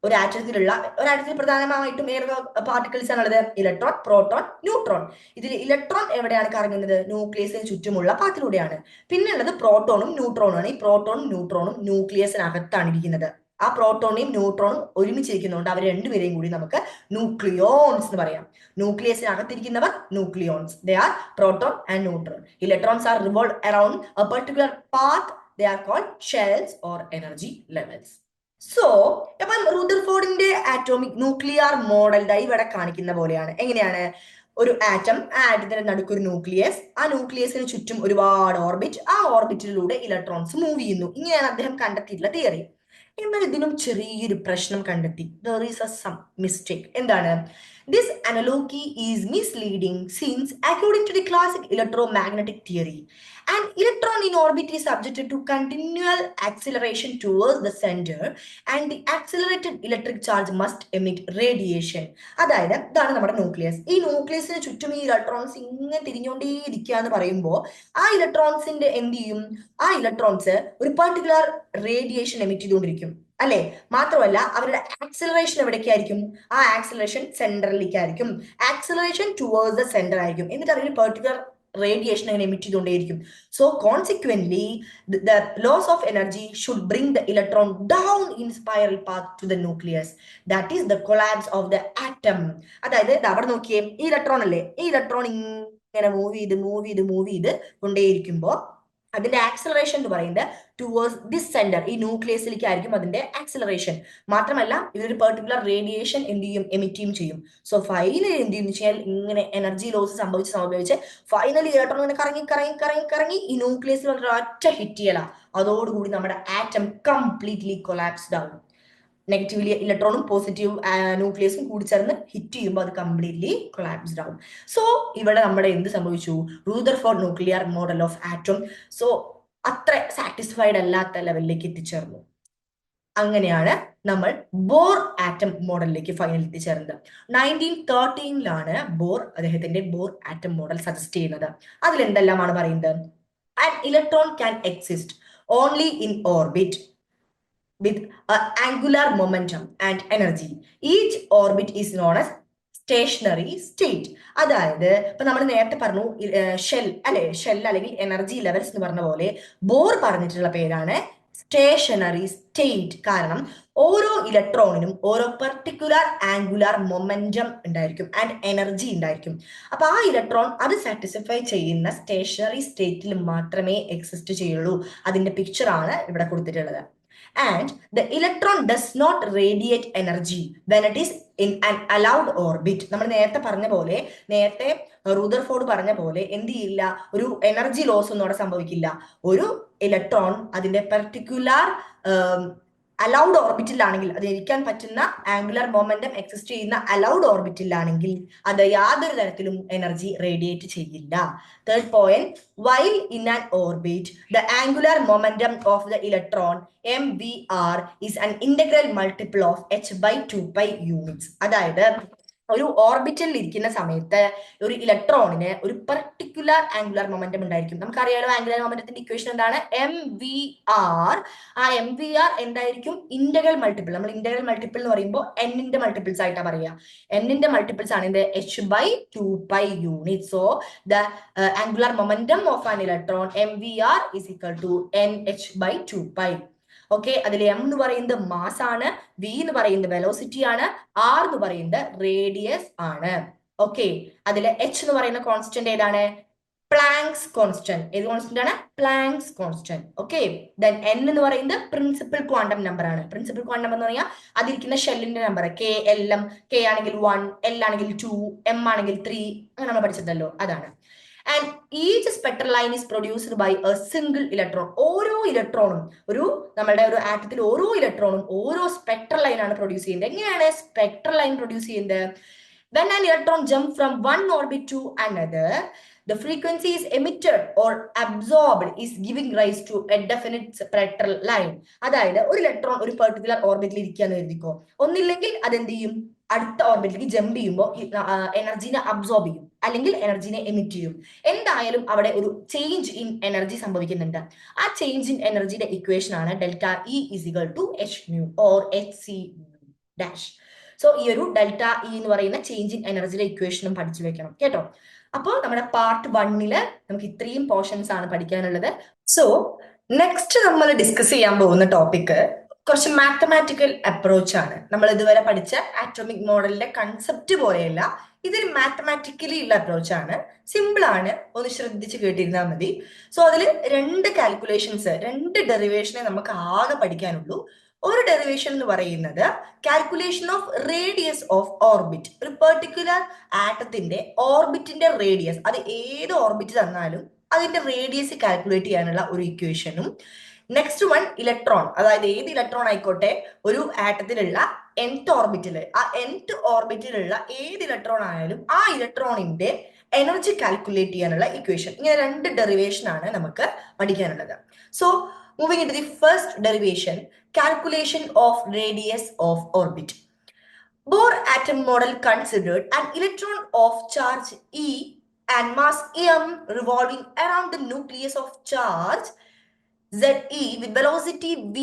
ഒരു ആറ്റത്തിൽ പ്രധാനമായിട്ടും ഏതൊക്കെ പാർട്ടിക്കിൾസ് ആണുള്ളത്? Electron, proton, neutron. ഇതിൽ ഇലക്ട്രോൺ എവിടെയാണ് കറങ്ങുന്നത്? ന്യൂക്ലിയസിന് ചുറ്റുമുള്ള പാത്തിലൂടെയാണ്. പിന്നെ ഉള്ളത് പ്രോട്ടോണും ന്യൂട്രോണും ആണ്. ഈ പ്രോട്ടോണും ന്യൂട്രോണും ന്യൂക്ലിയസിനകത്താണ് ഇരിക്കുന്നത്. ആ പ്രോട്ടോണിയും ന്യൂട്രോണും ഒരുമിച്ചിരിക്കുന്നതുകൊണ്ട് അവർ രണ്ടുപേരെയും കൂടി നമുക്ക് ന്യൂക്ലിയോൺസ് എന്ന് പറയാം. ന്യൂക്ലിയസിനകത്തിരിക്കുന്നവർ nucleons. They are proton and neutron. Electrons are revolve around a particular path. They are called shells or energy levels. So അപ്പം റുദർഫോർഡിന്റെ ആറ്റോമിക് ന്യൂക്ലിയർ മോഡൽ ഇവിടെ കാണിക്കുന്ന പോലെയാണ്. എങ്ങനെയാണ്? ഒരു ആറ്റം, ആ ആറ്റത്തിന്റെ നടുക്കൊരു ന്യൂക്ലിയസ്, ആ ന്യൂക്ലിയസിന് ചുറ്റും ഒരുപാട് ഓർബിറ്റ്, ആ ഓർബിറ്റിലൂടെ ഇലക്ട്രോൺസ് മൂവ് ചെയ്യുന്നു. ഇങ്ങനെയാണ് അദ്ദേഹം കണ്ടെത്തിയിട്ടുള്ള തിയറി. എന്നാൽ ഇതിനും ചെറിയൊരു പ്രശ്നം കണ്ടെത്തി. There is some mistake. എന്താണ്? This analogy is misleading since according to the classic electromagnetic theory, an electron in orbit is subjected to continual acceleration towards the center and the accelerated electric charge must emit radiation. അതായത് ഇതാണ് നമ്മുടെ nucleus. ഈ ന്യൂക്ലിയസിന് ചുറ്റും ഈ electrons ഇങ്ങനെ തിരിഞ്ഞുകൊണ്ടേയിരിക്കുക എന്ന് പറയുമ്പോൾ ആ ഇലക്ട്രോൺസിന്റെ എന്ത് ചെയ്യും? ആ ഇലക്ട്രോൺസ് ഒരു പർട്ടിക്കുലർ റേഡിയേഷൻ എമിറ്റ് ചെയ്തുകൊണ്ടിരിക്കും അല്ലെ? മാത്രമല്ല അവരുടെ ആക്സിലറേഷൻ എവിടേക്കായിരിക്കും? ആ ആക്സിലറേഷൻ സെന്ററിലേക്കായിരിക്കും. ആക്സിലറേഷൻ ടുവേർഡ്സ് ദ സെന്റർ ആയിരിക്കും. എന്നിട്ട് അതിന് പെർട്ടിക്കുലർ റേഡിയേഷൻ അങ്ങനെ എമിറ്റ് ചെയ്തുകൊണ്ടേയിരിക്കും. So consequently the loss of energy should bring the electron down in spiral path to the nucleus. That is the collapse of the atom. അതായത് അവിടെ നോക്കിയേ, ഈ electron അല്ലേ, ഈ ഇലക്ട്രോൺ ഇങ്ങനെ മൂവ് ചെയ്ത് കൊണ്ടേയിരിക്കുമ്പോൾ അതിന്റെ ആക്സിലറേഷൻ എന്ന് പറയുന്നത് ടുവേഴ്സ് ദിസ് സെന്റർ, ഈ ന്യൂക്ലിയസിലേക്ക് ആയിരിക്കും അതിന്റെ ആക്സിലറേഷൻ. മാത്രമല്ല ഇതൊരു പെർട്ടിക്കുലർ റേഡിയേഷൻ എന്ത് ചെയ്യും? എമിറ്റും ചെയ്യും. സോ ഫൈനലി എന്ത് ചെയ്യും വെച്ചാൽ ഇങ്ങനെ എനർജി ലോസ് സംഭവിച്ച് ഫൈനലി ഇലക്ട്രോൺ ഇങ്ങനെ കറങ്ങി ഈ ന്യൂക്ലിയസിൽ ഒറ്റ ഹിറ്റ് ചെയ്യല. അതോടുകൂടി നമ്മുടെ ആറ്റം കംപ്ലീറ്റ്ലി കൊളാപ്സ്ഡ് ആവും. നെഗറ്റീവ്ലി ഇലക്ട്രോണും പോസിറ്റീവ് ന്യൂക്ലിയസും കൂടി ചേർന്ന് ഹിറ്റ് ചെയ്യുമ്പോൾ അത് കംപ്ലീറ്റ്ലി കൊളാപ്സ്ഡ് ആവും. സോ ഇവിടെ നമ്മുടെ എന്ത് സംഭവിച്ചു? Rutherford nuclear model of atom so അത്ര സാറ്റിസ്ഫൈഡ് അല്ലാത്ത ലെവലിലേക്ക് എത്തിച്ചേർന്നു. അങ്ങനെയാണ് നമ്മൾ ബോർ ആറ്റം മോഡലിലേക്ക് ഫൈനൽ എത്തിച്ചേർന്നത്. 1913 ബോർ അദ്ദേഹത്തിന്റെ ബോർ ആറ്റം മോഡൽ സജസ്റ്റ് ചെയ്യുന്നത്. അതിൽ എന്തെല്ലാമാണ് പറയുന്നത്? An electron can exist only in orbit with angular momentum and energy. Each orbit is known as stationary state. അതായത് ഇപ്പൊ നമ്മൾ നേരത്തെ പറഞ്ഞു ഷെൽ അല്ലെങ്കിൽ എനർജി ലെവൽസ് എന്ന് പറഞ്ഞ പോലെ ബോർ പറഞ്ഞിട്ടുള്ള പേരാണ് സ്റ്റേഷനറി സ്റ്റേറ്റ്. കാരണം ഓരോ ഇലക്ട്രോണിനും ഓരോ പർട്ടിക്കുലർ ആംഗുലാർ മൊമെന്റം ഉണ്ടായിരിക്കും ആൻഡ് എനർജി ഉണ്ടായിരിക്കും. അപ്പൊ ആ ഇലക്ട്രോൺ അത് സാറ്റിസ്ഫൈ ചെയ്യുന്ന സ്റ്റേഷനറി സ്റ്റേറ്റിൽ മാത്രമേ എക്സിസ്റ്റ് ചെയ്യുള്ളൂ. അതിന്റെ പിക്ചറാണ് ഇവിടെ കൊടുത്തിട്ടുള്ളത്. And the electron does not radiate energy when it is in an allowed orbit. നമ്മൾ നേരത്തെ റൂദർഫോർഡ് പറഞ്ഞ പോലെ എന്ത് ചെയ്യില്ല? ഒരു എനർജി ലോസ് ഒന്നും അവിടെ സംഭവിക്കില്ല. ഒരു ഇലക്ട്രോൺ അതിന്റെ പെർട്ടിക്കുലർ അലൗഡ് ഓർബിറ്റിലാണെങ്കിൽ, അത് ഇരിക്കാൻ പറ്റുന്ന ആംഗുലർ മൊമെന്റം എക്സിസ്റ്റ് ചെയ്യുന്ന അലൗഡ് ഓർബിറ്റിലാണെങ്കിൽ അത് യാതൊരു തരത്തിലും എനർജി റേഡിയേറ്റ് ചെയ്യില്ല. Third point, while in an orbit the angular momentum of the electron MVR is an integral multiple of h/2π units. അതായത് ഒരു ഓർബിറ്റലിൽ ഇരിക്കുന്ന സമയത്ത് ഒരു ഇലക്ട്രോണിന് ഒരു പർട്ടിക്കുലർ ആംഗുലർ മൊമെന്റം ഉണ്ടായിരിക്കും. നമുക്കറിയാലോ ആംഗുലർ മൊമെന്റത്തിന്റെ ഇക്വേഷൻ എന്താണ്? MVR. ആ MVR എന്തായിരിക്കും? Integral multiple. നമ്മൾ ഇന്റഗ്രൽ മൾട്ടിപ്പിൾ എന്ന് പറയുമ്പോൾ എന്നിന്റെ മൾട്ടിപ്പിൾസ് ആയിട്ടാണ് പറയുക. എന്നിന്റെ മൾട്ടിപ്പിൾസ് ആണ് ഇത് h/2π unit. So the angular momentum of an electron MVR is equal to nh/2π. Okay, അതിൽ എം എന്ന് പറയുന്നത് മാസ് ആണ്, വി എന്ന് പറയുന്നത് വെലോസിറ്റി ആണ്, ആർ എന്ന് പറയുന്നത് റേഡിയസ് ആണ്. ഓക്കെ, അതിൽ എച്ച് എന്ന് പറയുന്ന കോൺസ്റ്റന്റ് ഏതാണ്? Planks constant. ഏത് കോൺസ്റ്റന്റ് ആണ്? Planks constant. Okay, then N എന്ന് പറയുന്നത് പ്രിൻസിപ്പൽ ക്വാണ്ടം നമ്പർ ആണ്. പ്രിൻസിപ്പൽ ക്വാണ്ടം നമ്പർ എന്ന് പറഞ്ഞാൽ അതിരിക്കുന്ന ഷെല്ലിന്റെ നമ്പർ. കെ ആണെങ്കിൽ 1, എൽ ആണെങ്കിൽ 2, എം ആണെങ്കിൽ 3, അങ്ങനെ നമ്മൾ പഠിച്ചിട്ടല്ലോ, അതാണ്. And each spectral line is produced by a single electron. ഓരോ ഇലക്ട്രോണും നമ്മുടെ ഒരു ആറ്റത്തിൽ ഓരോ ഇലക്ട്രോണും ഓരോ സ്പെക്ട്രൽ ലൈൻ ആണ് പ്രൊഡ്യൂസ് ചെയ്യുന്നത്. എങ്ങനെയാണ് സ്പെക്ട്രൽ ലൈൻ പ്രൊഡ്യൂസ് ചെയ്യുന്നത്? When an electron jumps from one orbit to another, the frequency is emitted or absorbed is giving rise to a definite spectral line. അതായത് ഒരു ഇലക്ട്രോൺ ഒരു പെർട്ടിക്കുലർ ഓർബിറ്റിൽ ഇരിക്കുകയെന്ന് കരുതിക്കോ. ഒന്നില്ലെങ്കിൽ അതെന്ത് ചെയ്യും? അടുത്ത ഓർബിറ്റിലേക്ക് ജമ്പ് ചെയ്യുമ്പോൾ എനർജിനെ അബ്സോർബ് ചെയ്യും അല്ലെങ്കിൽ എനർജിനെ എമിറ്റ് ചെയ്യും. എന്തായാലും അവിടെ ഒരു ചേഞ്ച് ഇൻ എനർജി സംഭവിക്കുന്നുണ്ട്. ആ ചേഞ്ച് ഇൻ എനർജിയുടെ ഇക്വേഷൻ ആണ് delta E is equal to H nu or H C dash. So ഈ ഒരു ഡെൽറ്റ ഇ എന്ന് പറയുന്ന ചേഞ്ച് ഇൻ എനർജിയുടെ ഇക്വേഷനും പഠിച്ചു വെക്കണം കേട്ടോ. അപ്പോൾ നമ്മുടെ പാർട്ട് 1 നമുക്ക് ഇത്രയും പോർഷൻസ് ആണ് പഠിക്കാനുള്ളത്. സോ നെക്സ്റ്റ് നമ്മൾ ഡിസ്കസ് ചെയ്യാൻ പോകുന്ന ടോപ്പിക് കുറച്ച് മാത്തമാറ്റിക്കൽ അപ്രോച്ച് ആണ്. നമ്മൾ ഇതുവരെ പഠിച്ച ആറ്റോമിക് മോഡലിന്റെ കൺസെപ്റ്റ് പോലെയല്ല, ഇതൊരു മാത്തമാറ്റിക്കലി ഉള്ള അപ്രോച്ച് ആണ്. സിമ്പിൾ ആണ്, ഒന്ന് ശ്രദ്ധിച്ച് കേട്ടിരുന്നാൽ മതി. സോ അതിൽ 2 കാൽക്കുലേഷൻസ്, 2 ഡെറിവേഷനെ നമുക്ക് ആകെ പഠിക്കാനുള്ളൂ. ഒരു ഡെറിവേഷൻ എന്ന് പറയുന്നത് calculation of radius of orbit. ഒരു പെർട്ടിക്കുലർ ആറ്റത്തിന്റെ ഓർബിറ്റിന്റെ റേഡിയസ്, അത് ഏത് ഓർബിറ്റ് തന്നാലും അതിന്റെ റേഡിയസ് കാൽക്കുലേറ്റ് ചെയ്യാനുള്ള ഒരു ഇക്വേഷനും. നെക്സ്റ്റ് വൺ ഇലക്ട്രോൺ, അതായത് ഏത് ഇലക്ട്രോൺ ആയിക്കോട്ടെ ഒരു ആറ്റത്തിലുള്ള nth ഓർബിറ്റിൽ, ആ nth ഓർബിറ്റിലുള്ള ഏത് ഇലക്ട്രോൺ ആയാലും ആ ഇലക്ട്രോണിന്റെ എനർജി കാൽക്കുലേറ്റ് ചെയ്യാനുള്ള ഇക്വേഷൻ. ഇങ്ങനെ 2 ഡെറിവേഷൻ ആണ് നമുക്ക് പഠിക്കാനുള്ളത്. So moving into the first derivation, calculation of radius of orbit. Bohr atom model considered an electron of charge E and mass m revolving around the nucleus of charge ZE with velocity v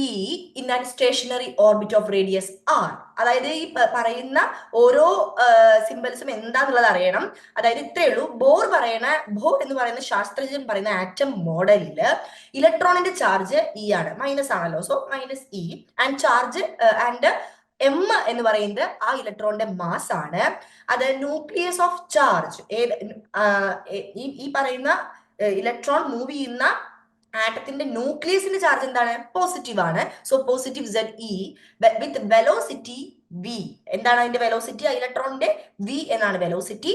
in a stationary orbit of radius r. അതായത് ഈ പറയുന്ന ഓരോ സിംബൽസും എന്താന്നുള്ളത് അറിയണം. അതായത് ഇത്രയേ ഉള്ളൂ. Bore എന്ന് പറയുന്ന ശാസ്ത്രജ്ഞൻ പറയുന്ന ആറ്റം മോഡലില് ഇലക്ട്രോണിന്റെ ചാർജ് ഇ ആണ്, മൈനസ് ആണല്ലോ. So minus E and charge and M എന്ന് പറയുന്നത് ആ ഇലക്ട്രോണിന്റെ മാസ് ആണ്. അത് ന്യൂക്ലിയസ് ഓഫ് ചാർജ്, ഈ പറയുന്ന ഇലക്ട്രോൺ മൂവ് ചെയ്യുന്ന ആറ്റത്തിന്റെ ന്യൂക്ലിയസിന്റെ ചാർജ് എന്താണ്? പോസിറ്റീവ് ആണ്. So positive ZE with velocity v. എന്താണ് അതിന്റെ വെലോസിറ്റി? ആ ഇലക്ട്രോണിന്റെ v എന്നാണ് velocity,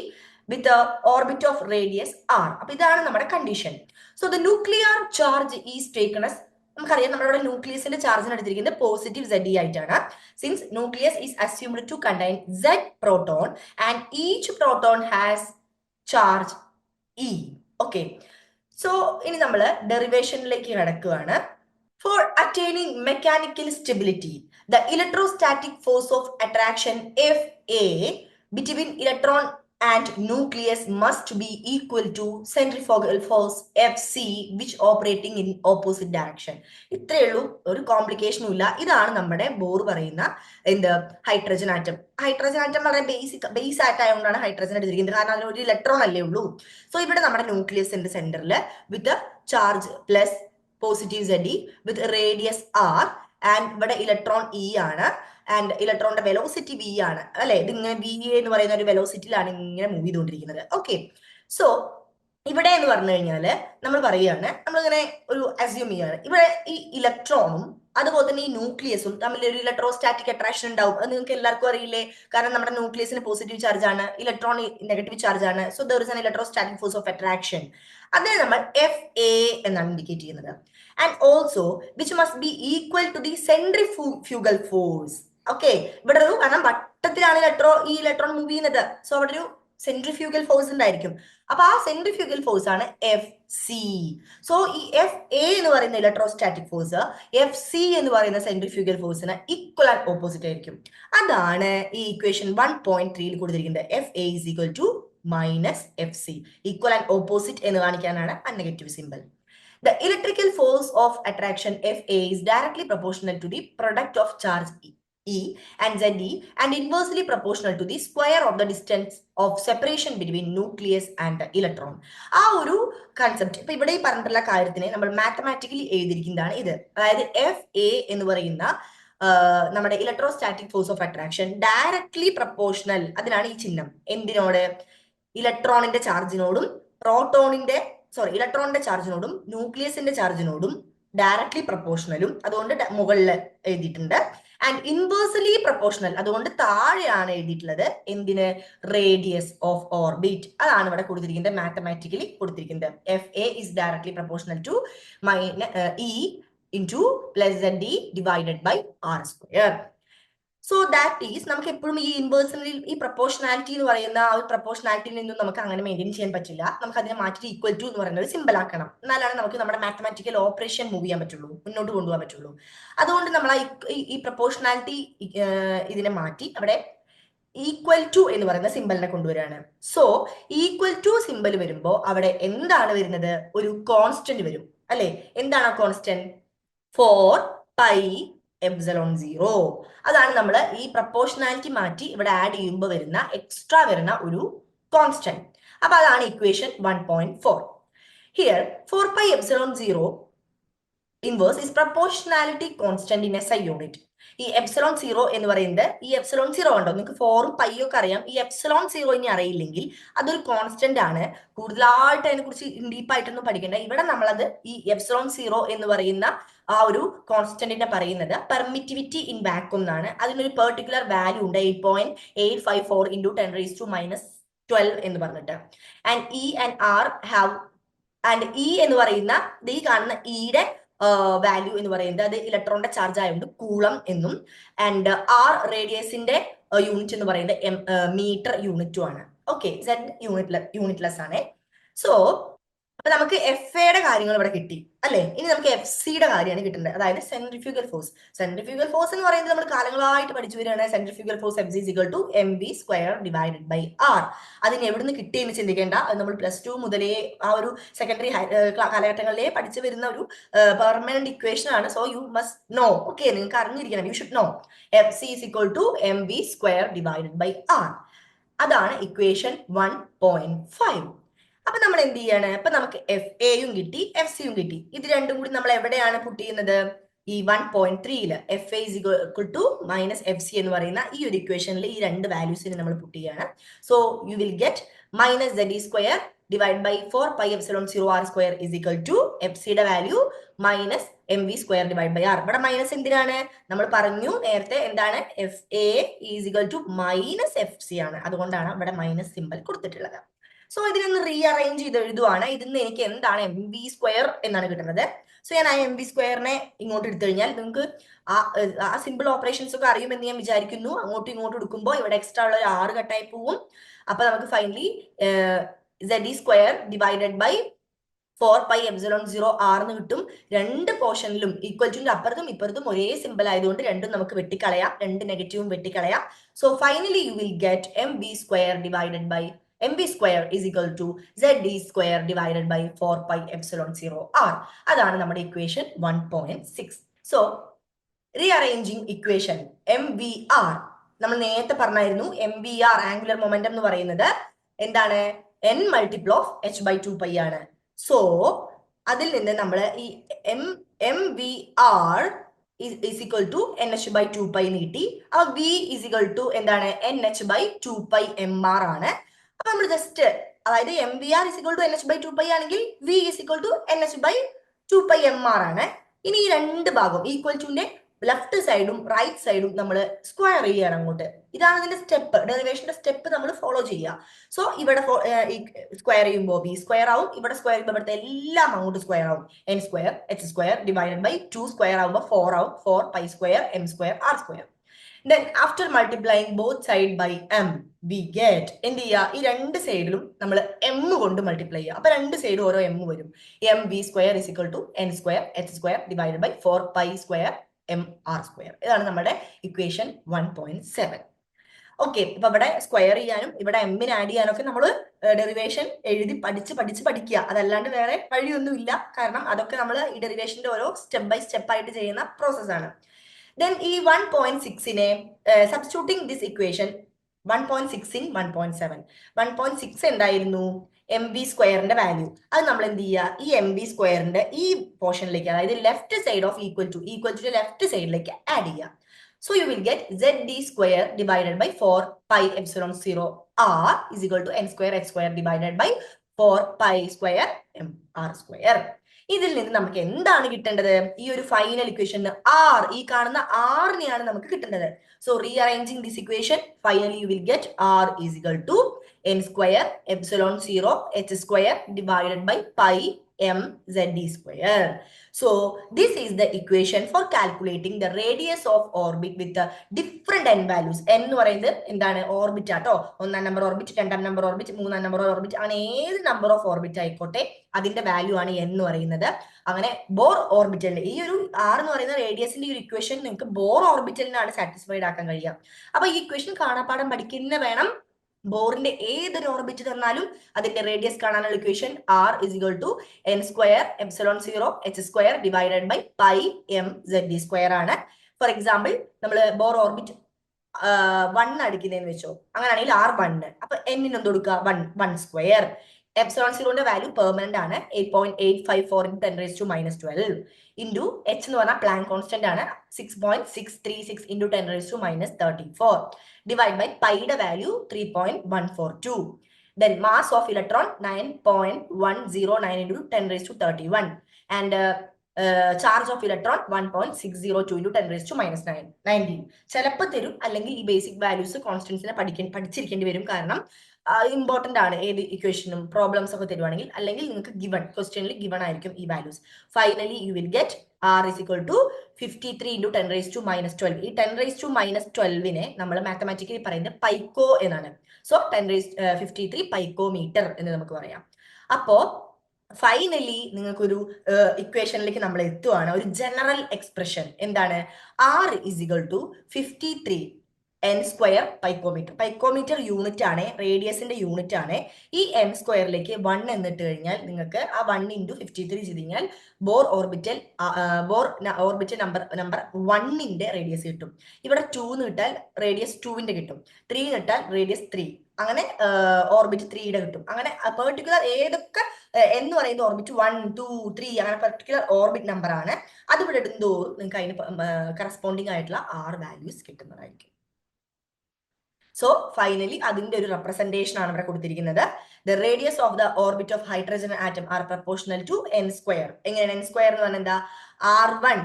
with orbit of radius r. അപ്പൊ ഇതാണ് നമ്മുടെ condition. So the nuclear charge is taken as, നമുക്കറിയാം നമ്മുടെ ന്യൂക്ലിയസിന്റെ ചാർജിന് എടുത്തിരിക്കുന്നത് പോസിറ്റീവ് ZE ആയിട്ടാണ്. Since nucleus is assumed to contain Z proton and each proton has charge E. Okay, so ഇനി നമ്മൾ ഡെറിവേഷനിലേക്ക് കടക്കുകയാണ്. For attaining mechanical stability, the electrostatic force of attraction FA between electron and nucleus must be equal to centrifugal force FC which operating in opposite direction. ഇത്രയേ ഉള്ളൂ, ഒരു കോംപ്ലിക്കേഷനും ഇല്ല. ഇതാണ് നമ്മുടെ ബോർ പറയുന്ന എന്ത് ഹൈഡ്രജൻ ആറ്റം. ഹൈഡ്രജൻ ആറ്റം വളരെ base ആറ്റ് ആയതുകൊണ്ടാണ് ഹൈഡ്രജൻ എടുത്തിരിക്കുന്നത്, കാരണം അതിന് ഒരു ഇലക്ട്രോൺ അല്ലേ ഉള്ളൂ. സോ ഇവിടെ നമ്മുടെ ന്യൂക്ലിയസിന്റെ സെന്ററിൽ with charge plus positive ZE with radius R and ഇവിടെ ഇലക്ട്രോൺ E ആണ് ആൻഡ് ഇലക്ട്രോണിന്റെ വെലോസിറ്റി v ആണ് അല്ലെ. ഇതിങ്ങനെ v എന്ന് പറയുന്ന ഒരു വെലോസിറ്റിയിലാണ് ഇങ്ങനെ മൂവ് ചെയ്തുകൊണ്ടിരിക്കുന്നത്. ഓക്കെ, സോ ഇവിടെ എന്ന് പറഞ്ഞു കഴിഞ്ഞാല് നമ്മൾ പറയുകയാണ്, നമ്മളിങ്ങനെ ഒരു അസ്യൂം ചെയ്യാണ്, ഇവിടെ ഈ ഇലക്ട്രോണും അതുപോലെ തന്നെ ഈ ന്യൂക്ലിയസും തമ്മിൽ ഒരു ഇലക്ട്രോസ്റ്റാറ്റിക് അട്രാക്ഷൻ ഉണ്ടാവും. അത് നിങ്ങൾക്ക് എല്ലാവർക്കും അറിയില്ലേ, കാരണം നമ്മുടെ ന്യൂക്ലിയസിന് പോസിറ്റീവ് ചാർജ് ആണ്, ഇലക്ട്രോൺ നെഗറ്റീവ് ചാർജ് ആണ്. So there is an electrostatic force of attraction. അതിനെ നമ്മൾ FA എന്നാണ് ഇൻഡിക്കേറ്റ് ചെയ്യുന്നത്. And also which must be equal to the centrifugal force. Okay, ഇവിടെ ഒരു, കാരണം വട്ടത്തിലാണ് ഈ ഇലക്ട്രോൺ മൂവ് ചെയ്യുന്നത്. സോ അവിടെ ഒരു സെൻട്രിഫ്യൂഗൽ ഫോഴ്സ് ഉണ്ടായിരിക്കും. അപ്പൊ ആ സെൻട്രിഫ്യൂഗൽ ഫോഴ്സ് ആണ് FC. സോ ഈ FA എന്ന് പറയുന്ന ഇലക്ട്രോസ്റ്റാറ്റിക് ഫോഴ്സ് FC എന്ന് പറയുന്ന സെൻട്രിഫ്യൂഗൽ ഫോഴ്സിന് ഈക്വൽ ആൻഡ് ഓപ്പോസിറ്റ് ആയിരിക്കും. അതാണ് ഈ ഇക്വേഷൻ 1.3 കൊടുത്തിരിക്കുന്നത്. FA is equal to minus FC. Equal and opposite എന്ന് കാണിക്കാനാണ് ആ negative simple. The electrical force of attraction FA is directly proportional to the product of charge E and ZE and inversely proportional to the square of the distance of separation between nucleus and the electron. ആ ഒരു concept ഇപ്പൊ ഇവിടെ ഈ പറഞ്ഞിട്ടുള്ള കാര്യത്തിനെ നമ്മൾ mathematically എഴുതിയിരിക്കുന്നതാണ് ഇത്. അതായത് FA എന്ന് പറയുന്ന നമ്മുടെ electrostatic force of attraction directly proportional, അതിനാണ് ഈ ചിഹ്നം. എന്തിനോട്? ഇലക്ട്രോണിന്റെ ചാർജിനോടും ഇലക്ട്രോണിന്റെ ചാർജിനോടും ന്യൂക്ലിയസിന്റെ ചാർജിനോടും ഡയറക്ട്ലി പ്രപ്പോർഷണലും, അതുകൊണ്ട് മുകളിൽ എഴുതിയിട്ടുണ്ട്. ആൻഡ് ഇൻവേഴ്സലി പ്രപ്പോർഷണൽ, അതുകൊണ്ട് താഴെയാണ് എഴുതിയിട്ടുള്ളത്. എന്തിന്? Radius of orbit. അതാണ് ഇവിടെ കൊടുത്തിരിക്കുന്നത്, മാത്തമാറ്റിക്കലി കൊടുത്തിരിക്കുന്നത്. FA is directly proportional to E into plus ZD divided by R square. So that is, നമുക്ക് എപ്പോഴും ഈ ഇൻവേഴ്സിൽ ഈ പ്രപ്പോർഷണാലിറ്റി എന്ന് പറയുന്ന ആ ഒരു പ്രപ്പോർഷണാലിറ്റിയിൽ നിന്നും നമുക്ക് അങ്ങനെ മെയിൻറ്റെയിൻ ചെയ്യാൻ പറ്റില്ല. നമുക്ക് അതിനെ മാറ്റി ഈക്വൽ ടു എന്ന് പറയുന്നത് സിമ്പിൾ ആക്കണം. എന്നാലാണ് നമുക്ക് നമ്മുടെ മാത്തമാറ്റിക്കൽ ഓപ്പറേഷൻ മൂവ് ചെയ്യാൻ പറ്റുള്ളൂ, മുന്നോട്ട് കൊണ്ടുപോകാൻ പറ്റുള്ളൂ. അതുകൊണ്ട് നമ്മൾ ഈ പ്രപ്പോർഷണാലിറ്റി ഇതിനെ മാറ്റി അവിടെ ഈക്വൽ ടു എന്ന് പറയുന്ന സിമ്പലിനെ കൊണ്ടുവരികയാണ്. സോ ഈക്വൽ ടു സിമ്പൽ വരുമ്പോൾ അവിടെ എന്താണ് വരുന്നത്? ഒരു കോൺസ്റ്റന്റ് വരും അല്ലെ? എന്താണ് ആ കോൺസ്റ്റന്റ്? 4πε0. അതാണ് നമ്മൾ ഈ പ്രപ്പോർഷണാലിറ്റി മാറ്റി ഇവിടെ ആഡ് ചെയ്യുമ്പോൾ വരുന്ന എക്സ്ട്രാ വരുന്ന ഒരു കോൺസ്റ്റന്റ്. അപ്പൊ അതാണ് equation 1.4. Here 4πε0 inverse is proportionality constant in SI unit. ഈ എപ്സിലോൺ സീറോ എന്ന് പറയുന്നത്, ഈ എപ്സിലോൺ സീറോ ഉണ്ടോ നിങ്ങൾക്ക്? 4ഉം പൈയും ഒക്കെ അറിയാം. ഈ എപ്സിലോൺ സീറോ ഇനി അറിയില്ലെങ്കിൽ അതൊരു കോൺസ്റ്റന്റ് ആണ്. കൂടുതലായിട്ട് അതിനെ കുറിച്ച് ഡീപ്പായിട്ടൊന്നും പഠിക്കേണ്ട. ഇവിടെ നമ്മളത് ഈ എപ്സിലോൺ സീറോ എന്ന് പറയുന്ന ആ ഒരു കോൺസ്റ്റന്റിനെ പറയുന്നത് പെർമിറ്റിവിറ്റി ഇൻ വാക്യൂം എന്നാണ്. അതിനൊരു പെർട്ടിക്കുലർ വാല്യൂ ഉണ്ട്, 8.854 × 10⁻⁻12 എന്ന് പറഞ്ഞിട്ട്. And E and are have and E എന്ന് പറയുന്ന ഈ കാണുന്ന ഇയുടെ വാല്യൂ എന്ന് പറയുന്നത് അത് ഇലക്ട്രോണിന്റെ ചാർജ് ആയതുകൊണ്ട് കൂളം എന്നും, ആൻഡ് ആർ റേഡിയസിന്റെ യൂണിറ്റ് എന്ന് പറയുന്നത് മീറ്റർ യൂണിറ്റും ആണ്. ഓക്കെ, സെഡ് യൂണിറ്റ്ലെസ് ആണ്. സോ അപ്പൊ നമുക്ക് എഫ് എയുടെ കാര്യങ്ങൾ ഇവിടെ കിട്ടി അല്ലെ? ഇനി നമുക്ക് എഫ് സിയുടെ കാര്യമാണ് കിട്ടുന്നത്, അതായത് സെൻട്രിഫ്യൂഗൽ ഫോഴ്സ്. സെൻട്രിഫ്യൂഗൽ ഫോഴ്സ് എന്ന് പറയുന്നത് നമ്മൾ കാലങ്ങളായിട്ട് പഠിച്ചു വരികയാണ്. Centrifugal force F = mv²/r. അതിന് എവിടുന്ന് കിട്ടിയെന്ന് ചിന്തിക്കേണ്ട. അത് നമ്മൾ +2 മുതലേ ആ ഒരു സെക്കൻഡറി കാലഘട്ടങ്ങളിലേ പഠിച്ചു വരുന്ന ഒരു പെർമനന്റ് ഇക്വേഷൻ ആണ്. So you must know. Okay, നിങ്ങൾക്ക് അറിഞ്ഞിരിക്കണം. You should know Fc = mv²/r. അതാണ് ഇക്വേഷൻ 1.5. അപ്പൊ നമ്മൾ എന്ത് ചെയ്യാണ്? അപ്പൊ നമുക്ക് എഫ് എയും കിട്ടി, എഫ് സിയും കിട്ടി. ഇത് രണ്ടും കൂടി നമ്മൾ എവിടെയാണ് പുട്ട് ചെയ്യുന്നത്? ഈ 1.3ല് Fa = -Fc എന്ന് പറയുന്ന ഈ ഒരു ഇക്വേഷനിൽ ഈ രണ്ട് വാല്യൂസിനെ നമ്മൾ പുട്ട് ചെയ്യാണ്. So you will get -Ze² / 4πε0r² = Fc യുടെ വാല്യൂ -mv²/r. ഇവിടെ മൈനസ് എന്തിനാണ്? നമ്മൾ പറഞ്ഞു നേരത്തെ എന്താണ്? Fa = -Fc ആണ്. അതുകൊണ്ടാണ് ഇവിടെ മൈനസ് സിമ്പൽ കൊടുത്തിട്ടുള്ളത്. സോ ഇതിനൊന്ന് റീഅറേഞ്ച് ചെയ്ത് എഴുതുവാണ്. ഇതിന്ന് എനിക്ക് എന്താണ് mv² എന്നാണ് കിട്ടുന്നത്. സോ ഞാൻ ആ mv² ഇങ്ങോട്ട് എടുത്തു കഴിഞ്ഞാൽ നിങ്ങൾക്ക് ആ സിമ്പിൾ ഓപ്പറേഷൻസ് ഒക്കെ അറിയുമെന്ന് ഞാൻ വിചാരിക്കുന്നു. അങ്ങോട്ടും ഇങ്ങോട്ടും എടുക്കുമ്പോൾ ഇവിടെ എക്സ്ട്രാ ഉള്ള ഒരു 6 കട്ടായി പോവും. അപ്പൊ നമുക്ക് ഫൈനലി Ze² / 4πε0r എന്ന് കിട്ടും. രണ്ട് പോർഷനിലും ഈക്വൽ ടു അപ്പുറത്തും ഇപ്പുറത്തും ഒരേ സിമ്പിൾ ആയതുകൊണ്ട് രണ്ടും നമുക്ക് വെട്ടിക്കളയാം, രണ്ട് നെഗറ്റീവും വെട്ടിക്കളയാം. So finally you will get mv² = Ze² / 4πε0r. അതാണ് നമ്മുടെ equation 1.6. So rearranging equation mvr നമ്മൾ നേരത്തെ പറഞ്ഞായിരുന്നു. mvr ആംഗുലർ മൊമെന്റം എന്ന് പറയുന്നത് എന്താണ്? n × h/2π ആണ്. സോ അതിൽ നിന്ന് നമ്മൾ ഈ mvr = nh/2π എന്ന് കിട്ടി. അപ്പൊ v = എന്താണ്? nh/2πmr ആണ്. അപ്പൊ നമ്മൾ ജസ്റ്റ് അതായത് mvr = nh/2π ആണെങ്കിൽ v = nh/2πmr ആണ്. ഇനി ഈ രണ്ട് ഭാഗം ഈക്വൽ ടുന്റെ ലെഫ്റ്റ് സൈഡും റൈറ്റ് സൈഡും നമ്മൾ സ്ക്വയർ ചെയ്യാണ് അങ്ങോട്ട്. ഇതാണ് ഇതിന്റെ സ്റ്റെപ്പ്, ഡെറിവേഷന്റെ സ്റ്റെപ്പ് നമ്മൾ ഫോളോ ചെയ്യുക. സോ ഇവിടെ സ്ക്വയർ ചെയ്യുമ്പോൾ b² ആവും, ഇവിടെ സ്ക്വയർ ചെയ്യുമ്പോൾ ഇവിടുത്തെ എല്ലാം അങ്ങോട്ട് സ്ക്വയർ ആവും. n² h² / 2² ആവുമ്പോൾ 4 ആവും. 4π² m²r². Then after multiplying both side by m we get എന്ത് ചെയ്യുക? ഈ രണ്ട് സൈഡിലും നമ്മൾ m കൊണ്ട് മൾട്ടിപ്ലൈ ചെയ്യുക. അപ്പൊ രണ്ട് സൈഡും ഓരോ m വരും. mv² = n² h² / 4π² mr². ഇതാണ് നമ്മുടെ ഇക്വേഷൻ 1.7. ഓക്കെ, അപ്പൊ ഇവിടെ സ്ക്വയർ ചെയ്യാനും ഇവിടെ എമ്മിന് ആഡ് ചെയ്യാനൊക്കെ നമ്മൾ ഡെറിവേഷൻ എഴുതി പഠിക്കുക. അതല്ലാണ്ട് വേറെ വഴിയൊന്നുമില്ല. കാരണം അതൊക്കെ നമ്മൾ ഈ ഡെറിവേഷന്റെ ഓരോ സ്റ്റെപ്പ് ബൈ സ്റ്റെപ്പ് ആയിട്ട് ചെയ്യുന്ന പ്രോസസ്സാണ്. ദെൻ ഈ 1.6നെ സബ്സ്റ്റിറ്റ്യൂട്ടിംഗ് ദിസ് ഇക്വേഷൻ 1.6 in 1.7. 1.6 എന്തായിരുന്നു? mv²ന്റെ വാല്യൂ. അത് നമ്മൾ എന്ത് ചെയ്യുക? ഈ mv² ഈ പോർഷനിലേക്ക്, അതായത് left side of equal to left സൈഡിലേക്ക് ആഡ് ചെയ്യുക. So you will get Ze² / 4πε0r = n² h² / 4π² ഇതിൽ നിന്ന് നമുക്ക് എന്താണ് കിട്ടേണ്ടത്? ഈ ഒരു ഫൈനൽ ഇക്വേഷന് r, ഈ കാണുന്ന r-നെയാണ് നമുക്ക് കിട്ടേണ്ടത്. So rearranging this equation finally you will get r = n² ε0 h² / mz square. So this is the equation for calculating the radius of orbit with the different n values. n എന്ന് പറയുന്നത് എന്താണ് orbit ആട്ടോ, ഒന്നാം number orbit, രണ്ടാം number orbit, മൂന്നാം number orbit, അങ്ങനെ ഏത് number of orbit ആയിക്കോട്ടെ അതിന്റെ വാല്യൂ ആണ് n എന്ന് പറയുന്നത്. അങ്ങനെ ബോർ ഓർബിറ്റലിന്റെ ഈ ഒരു r എന്ന് പറയുന്ന റേഡിയസിന്റെ ഒരു ഇക്വേഷൻ നിങ്ങൾക്ക് ബോർ ഓർബിറ്റലിനാണ് സാറ്റിസ്ഫൈഡ് ആക്കാൻ കഴിയുക. അപ്പൊ ഈ ഇക്വേഷൻ കാണാപ്പാഠം പഠിക്കുന്ന വേണം. ബോറിന്റെ ഏതൊരു ഓർബിറ്റ് തന്നാലും അതിന്റെ റേഡിയസ് കാണാനുള്ള equation r is equal to n square epsilon 0 h square divided by pi m z square ആണ്. ഫോർ എക്സാമ്പിൾ നമ്മൾ ബോർ ഓർബിറ്റ് 1 അടിക്കുന്നതെന്ന് വെച്ചോ, അങ്ങനെയാണെങ്കിൽ r 1, അപ്പൊ n ന് എന്ത് കൊടുക്കുക, 1 സ്ക്വയർ. എപ്സിലോൺ സീറോന്റെ വാല്യൂ പെർമനന്റ് ആണ്, 8.854 into 10 raised to minus 12 into h എന്ന് പറഞ്ഞാൽ പ്ലാങ്ക് കോൺസ്റ്റന്റ് ആണ്, 6.636 into 10 raised to minus 34 divide by pi യുടെ value 3.142. then mass of electron 9.109 into 10 raised to 31 and charge of electron 1.602 into 10 raised to minus 19. ചിലപ്പോൾ തരും, അല്ലെങ്കിൽ ഈ basic values കോൺസ്റ്റന്റ്സിനെ പഠിച്ചിരിക്കേണ്ടി വരും. കാരണം ഇമ്പോർട്ടന്റ് ആണ് ഏത് ഇക്വേഷനും പ്രോബ്ലംസ് ഒക്കെ തരുവാണെങ്കിൽ, അല്ലെങ്കിൽ നിങ്ങൾക്ക് ഗിവൺ ക്വസ്റ്റ്യനിൽ ഗിവൺ ആയിരിക്കും ഈ values. Finally you will get r is equal to 53 into 10 raised to minus 12. ഈ 10 raised to minus 12നെ നമ്മൾ മാത്തമാറ്റിക്കലി പറയുന്നത് പൈക്കോ എന്നാണ്. സോ 53 പൈക്കോമീറ്റർ എന്ന് നമുക്ക് പറയാം. അപ്പോ ഫൈനലി നിങ്ങൾക്കൊരു ഇക്വേഷനിലേക്ക് നമ്മൾ എത്തുവാണ്, ഒരു ജനറൽ എക്സ്പ്രഷൻ എന്താണ്, r is equal to 53 n square picometre. Picometre unit ആണ്, റേഡിയസിന്റെ യൂണിറ്റ് ആണ്. ഈ n സ്ക്വയറിലേക്ക് 1 എന്നിട്ട് കഴിഞ്ഞാൽ നിങ്ങൾക്ക് ആ 1 into 53 ചെയ്ത് കഴിഞ്ഞാൽ ബോർ ഓർബിറ്റൽ നമ്പർ 1ന്റെ റേഡിയസ് കിട്ടും. ഇവിടെ 2 എന്ന് കിട്ടാൽ റേഡിയസ് 2ന്റെ കിട്ടും, 3 കിട്ടാൽ റേഡിയസ് 3, അങ്ങനെ ഓർബിറ്റ് 3യുടെ കിട്ടും. അങ്ങനെ പെർട്ടിക്കുലർ ഏതൊക്കെ എന്ന് പറയുന്ന ഓർബിറ്റ് 1, 2, 3 അങ്ങനെ പെർട്ടിക്കുലർ ഓർബിറ്റ് നമ്പർ ആണ്. അത് ഇവിടെ ഇടുന്തോറും നിങ്ങൾക്ക് അതിന് കറസ്പോണ്ടിങ് ആയിട്ടുള്ള r വാല്യൂസ് കിട്ടുന്നതായിരിക്കും. സോ ഫൈനലി അതിന്റെ ഒരു റെപ്രസെന്റേഷൻ ആണ് ഇവിടെ കൊടുത്തിരിക്കുന്നത്. The radius of the orbit of hydrogen atom are proportional to n square. എങ്ങനെയാണ് n സ്ക്വയർ എന്ന് പറഞ്ഞാൽ എന്താ, r1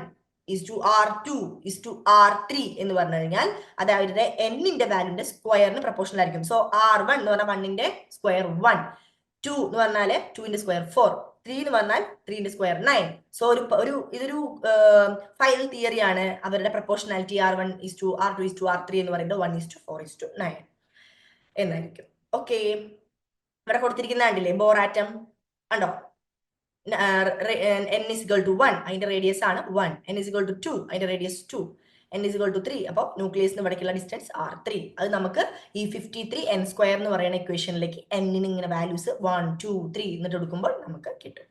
is to r2 is to r3 എന്ന് പറഞ്ഞു കഴിഞ്ഞാൽ അതായത് n-ന്റെ വാല്യൂന്റെ സ്ക്വയറിന് പ്രപ്പോർഷണൽ ആയിരിക്കും. സോ r1 എന്ന് പറഞ്ഞാൽ 1ന്റെ സ്ക്വയർ 1, 2 എന്ന് പറഞ്ഞാൽ 2ന്റെ സ്ക്വയർ 4, 3 എന്ന് പറഞ്ഞാൽ 3ന്റെ സ്ക്വയർ 9. സോ ഇതൊരു ഫൈനൽ തിയറി ആണ്. അവരുടെ proportionality r1 is to r2 is to r3 എന്ന് പറയുന്നത് 1 is to 4 is to 9 എന്നായിരിക്കും. ഓക്കെ, ഇവിടെ കൊടുത്തിരിക്കുന്ന കണ്ടില്ലേ ബോർ ആറ്റം ഉണ്ടോ, n is equal to 1 അതിന്റെ റേഡിയസ് ആണ് 1, n is equal to 2 അതിന്റെ radius 2, n is equal to 3. അപ്പോൾ ന്യൂക്ലിയസിന് ഇവിടേക്കുള്ള ഡിസ്റ്റൻസ് r3. അത് നമുക്ക് ഈ 53 n സ്ക്വയർ എന്ന് പറയുന്ന ഇക്വേഷനിലേക്ക് n-ന് ഇങ്ങനെ വാല്യൂസ് 1, 2, 3 എന്നിട്ട് എടുക്കുമ്പോൾ നമുക്ക് കിട്ടും.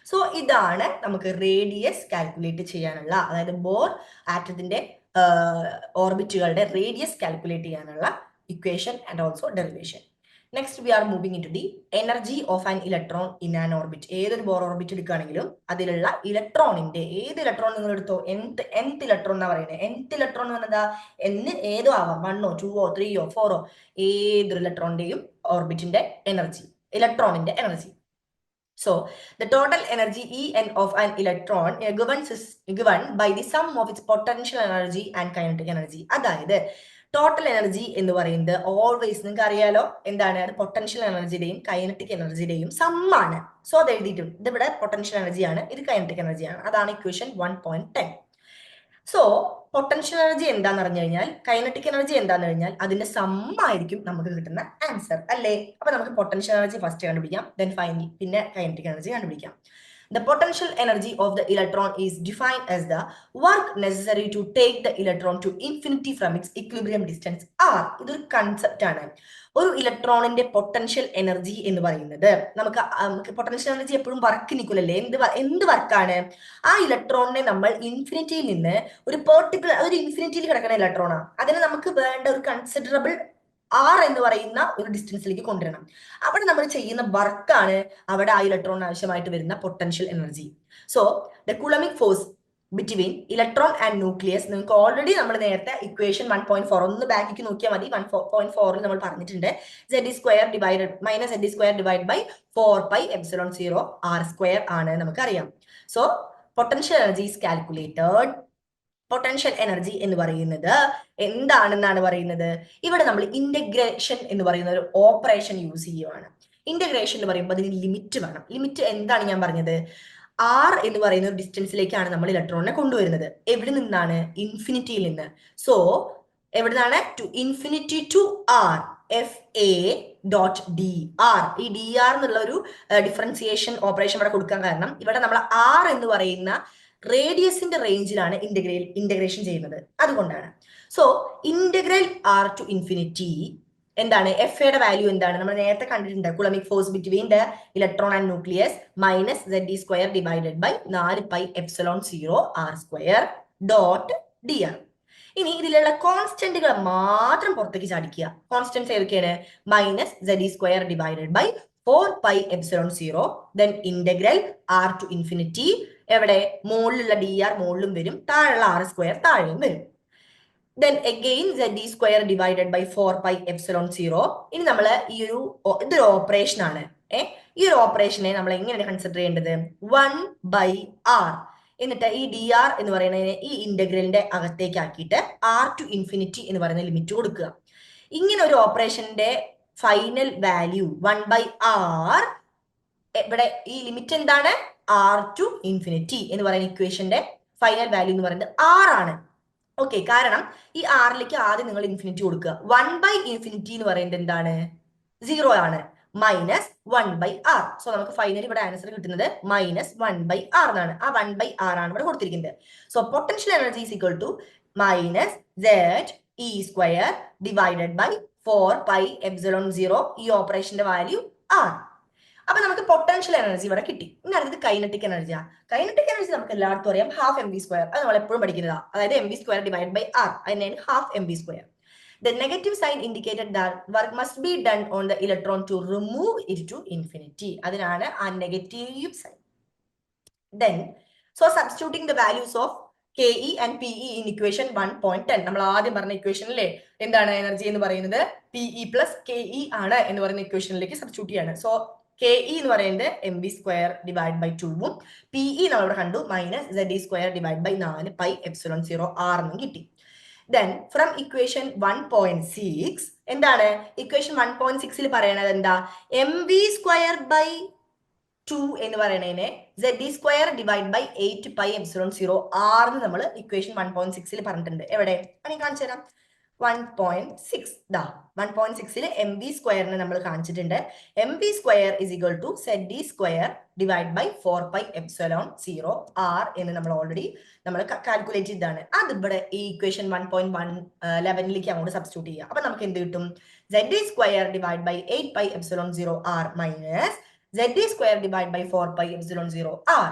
സോ ഇതാണ് നമുക്ക് റേഡിയസ് കാൽക്കുലേറ്റ് ചെയ്യാനുള്ള, അതായത് ബോർ ആറ്റത്തിന്റെ ഓർബിറ്റുകളുടെ റേഡിയസ് കാൽക്കുലേറ്റ് ചെയ്യാനുള്ള equation and also derivation. Next we are moving in to the energy of an electron in an orbit. ഏതൊരു ബോർ ഓർബിറ്റ് എടുക്കുകയാണെങ്കിലും അതിലുള്ള ഇലക്ട്രോണിന്റെ, ഏത് ഇലക്ട്രോൺ നിങ്ങൾ എടുത്തോ, nth ഇലക്ട്രോൺ എന്നാ പറയുന്നത്. nth ഇലക്ട്രോൺ എന്ന് പറഞ്ഞാൽ n ഏതോ ആവാം, 1ഓ 2ഓ 3ഓ 4ഓ, ഏതൊരു ഇലക്ട്രോണിന്റെയും ഓർബിറ്റിന്റെ എനർജി, ഇലക്ട്രോണിന്റെ energy. So the total energy En of an electron is given by the sum of its potential energy and kinetic energy. അതായത് ടോട്ടൽ എനർജി എന്ന് പറയുന്നത് ഓൾവേസ് നിങ്ങൾക്ക് അറിയാലോ എന്താണ്, അത് പൊട്ടൻഷ്യൽ എനർജിയുടെയും കൈനറ്റിക് എനർജിയുടെയും സമ്മാണ്. സോ അത് എഴുതിയിട്ടുണ്ട്, ഇതിവിടെ പൊട്ടൻഷ്യൽ എനർജിയാണ്, ഇത് കൈനറ്റിക് എനർജിയാണ്. അതാണ് ഇക്വേഷൻ 1.10. സോ പൊട്ടൻഷ്യൽ എനർജി എന്താന്ന് പറഞ്ഞു കഴിഞ്ഞാൽ, കൈനറ്റിക് എനർജി എന്താന്ന് കഴിഞ്ഞാൽ അതിന്റെ സമ്മായിരിക്കും നമുക്ക് കിട്ടുന്ന ആൻസർ അല്ലേ. അപ്പൊ നമുക്ക് പൊട്ടൻഷ്യൽ എനർജി ഫസ്റ്റ് കണ്ടുപിടിക്കാം, ദെൻ ഫൈനലി പിന്നെ കൈനറ്റിക് എനർജി കണ്ടുപിടിക്കാം. The potential energy of the electron is defined as the work necessary to take the electron to infinity from its equilibrium distance r. ഇതൊരു concept ആണ്. ഒരു ഇലക്ട്രോണിന്റെ potential energy എന്ന് പറയുന്നത്, നമുക്ക് പൊട്ടൻഷ്യൽ എനർജി എപ്പോഴും വർക്ക് നിൽക്കില്ലല്ലേ, എന്ത് വർക്കാണ്, ആ ഇലക്ട്രോണിനെ നമ്മൾ ഇൻഫിനിറ്റിയിൽ നിന്ന് ഒരു ഇൻഫിനിറ്റിയിൽ കിടക്കുന്ന ഇലക്ട്രോണാണ്, അതിന് നമുക്ക് വേണ്ട ഒരു കൺസിഡറബിൾ r എന്ന് പറയുന്ന ഒരു ഡിസ്റ്റൻസിലേക്ക് കൊണ്ടുവരണം. അവിടെ നമ്മൾ ചെയ്യുന്ന വർക്കാണ് അവിടെ ആ ഇലക്ട്രോൺ ആവശ്യമായിട്ട് വരുന്ന potential energy. So the coulombic force between electron and nucleus, നിങ്ങൾക്ക് ഓൾറെഡി നമ്മൾ നേരത്തെ ഇക്വേഷൻ 1.4 ഒന്ന് ബാക്കിക്ക് നോക്കിയാൽ മതി. 1.4 നമ്മൾ പറഞ്ഞിട്ടുണ്ട്, z square divided minus z square divide by 4 epsilon 0 r square ആണ് നമുക്കറിയാം. So potential energy is calculated. Potential energy എന്ന് പറയുന്നത് എന്താണെന്നാണ് പറയുന്നത്, ഇവിടെ നമ്മൾ ഇന്റഗ്രേഷൻ എന്ന് പറയുന്ന ഒരു ഓപ്പറേഷൻ യൂസ് ചെയ്യുവാണ്. ഇന്റഗ്രേഷൻ എന്ന് പറയുമ്പോൾ അതിന് ലിമിറ്റ് വേണം. ലിമിറ്റ് എന്താണ് ഞാൻ പറഞ്ഞത്? ആർ എന്ന് പറയുന്ന ഒരു ഡിസ്റ്റൻസിലേക്കാണ് നമ്മൾ ഇലക്ട്രോണിനെ കൊണ്ടുവരുന്നത്. എവിടെ നിന്നാണ്? ഇൻഫിനിറ്റിയിൽ നിന്ന്. സോ എവിടെ നിന്നാണ്? To infinity to R, F A dot D R. ഈ ഡി ആർ എന്നുള്ള ഒരു ഡിഫറൻസിയേഷൻ ഓപ്പറേഷൻ ഇവിടെ കൊടുക്കാൻ കാരണം ഇവിടെ നമ്മൾ ആർ എന്ന് പറയുന്ന റേഡിയസിന്റെ റേഞ്ചിലാണ് ഇന്റഗ്രേഷൻ ചെയ്യുന്നത്. അതുകൊണ്ടാണ്. So integral r to infinity എന്താണ്? എഫ് എയുടെ വാല്യൂ എന്താണ്? നമ്മൾ നേരത്തെ കണ്ടിട്ടുണ്ട്. Coulombic force between the electron and nucleus minus ZD square divided by 4πε0 r square dot D r. ഇനി ഇതിലുള്ള കോൺസ്റ്റന്റുകൾ മാത്രം പുറത്തേക്ക് ചാടിക്കുക. കോൺസ്റ്റന്റ്സ് ഏതൊക്കെയാണ്? Minus ZD square divided by 4πε0 then integral r to infinity. എവിടെ? മുകളിലുള്ള ഡി ആർ മുകളിലും വരും, താഴെയുള്ള ആർ സ്ക്വയർ താഴെയും വരും. then again ZD square divided by 4πε0. ഇനി നമ്മൾ ഇതൊരു ഓപ്പറേഷൻ ആണ്. ഈ ഒരു ഓപ്പറേഷനെ നമ്മൾ എങ്ങനെയാണ് കൺസിഡർ ചെയ്യേണ്ടത്? 1/r. എന്നിട്ട് ഈ ഡി ആർ എന്ന് പറയുന്നതിനെ ഈ ഇന്റഗ്രലിന്റെ അകത്തേക്ക് ആക്കിയിട്ട് ആർ ടു ഇൻഫിനിറ്റി എന്ന് പറയുന്ന ലിമിറ്റ് കൊടുക്കുക. ഇങ്ങനെ ഒരു ഓപ്പറേഷന്റെ ഫൈനൽ വാല്യൂ 1/r. ഇവിടെ ഈ ലിമിറ്റ് എന്താണ്? ആർ ടു ഇൻഫിനിറ്റി എന്ന് പറയുന്ന ഇക്വേഷന്റെ ഫൈനൽ വാല്യൂ എന്ന് പറയുന്നത് ആർ ആണ്. ഓക്കെ, കാരണം ഈ ആറിലേക്ക് ആദ്യം നിങ്ങൾ ഇൻഫിനിറ്റി കൊടുക്കുക. 1/∞ എന്ന് പറയുന്നത് എന്താണ്? 0 ആണ്. Minus 1/r. സോ നമുക്ക് ഫൈനലി ഇവിടെ ആൻസർ കിട്ടുന്നത് -1/r എന്നാണ്. ആ 1/r ആണ് ഇവിടെ കൊടുത്തിരിക്കുന്നത്. So potential energy is equal to -ZE square divided by 4πε0. ഈ ഓപ്പറേഷന്റെ വാല്യൂ r. അപ്പൊ നമുക്ക് പൊട്ടൻഷ്യൽ എനർജി ഇവിടെ കിട്ടി. ഇനി അടുത്തത് കൈനറ്റിക് എനർജിയാണ്. കൈനറ്റിക് എനർജി നമുക്ക് എല്ലാവർക്കും അറിയാം, ½ mv സ്ക്വയർ. അത് നമ്മൾ എപ്പോഴും പഠിക്കുന്നതാണ്. അതായത് mv square divide by r, അതിനാണ് ½ mv square. The negative sign indicated that work must be done on the electron to remove it to infinity. അതിനാണ് ആ negative sign. Then so substituting the values of KE and PE in equation 1.10. നമ്മൾ ആദ്യം പറഞ്ഞ ഇക്വേഷനിലെ എന്താണ് energy എന്ന് പറയുന്നത്? PE plus KE ആണ് എന്ന് പറയുന്ന ഇക്വേഷനിലേക്ക് സബ്സ്റ്റിറ്റ്യൂട്ട് ചെയ്യാണ്. സോ KE എന്ന് പറയുന്നത് mv സ്ക്വയർ ഡിവൈഡ് ബൈ 2ഉം PE നമ്മൾ ഇവിടെ കണ്ടു -ZE square divide by 4πε0 r എന്നും കിട്ടി. Then from equation 1.6 എന്താണ്? ഇക്വേഷൻ 1.6ൽ പറയണത് എന്താ? mv സ്ക്വയർ ബൈ 2 എന്ന് പറയുന്നതിനെ ZD square divide by 8πε0 r എന്ന് നമ്മൾ ഇക്വേഷൻ 1.6ൽ പറഞ്ഞിട്ടുണ്ട്. എവിടെ? ഞാൻ കാണിച്ചു തരാം. 1.6 ദാ 1.6ൽ mv സ്ക്വയറിനെ നമ്മൾ കാണിച്ചിട്ടുണ്ട്. mv square is equal to ZD square divide by 4πε0 r എന്ന് നമ്മൾ ഓൾറെഡി കാൽക്കുലേറ്റ് ചെയ്താണ്. അത് ഇവിടെ ഈ ഇക്വേഷൻ 1.11ലേക്ക് അങ്ങോട്ട് സബ്സ്റ്റിറ്റ്യൂട്ട് ചെയ്യുക. അപ്പൊ നമുക്ക് എന്ത് കിട്ടും? ZD square divide by 8πε0 r minus ZD square divide by 4πε0 r.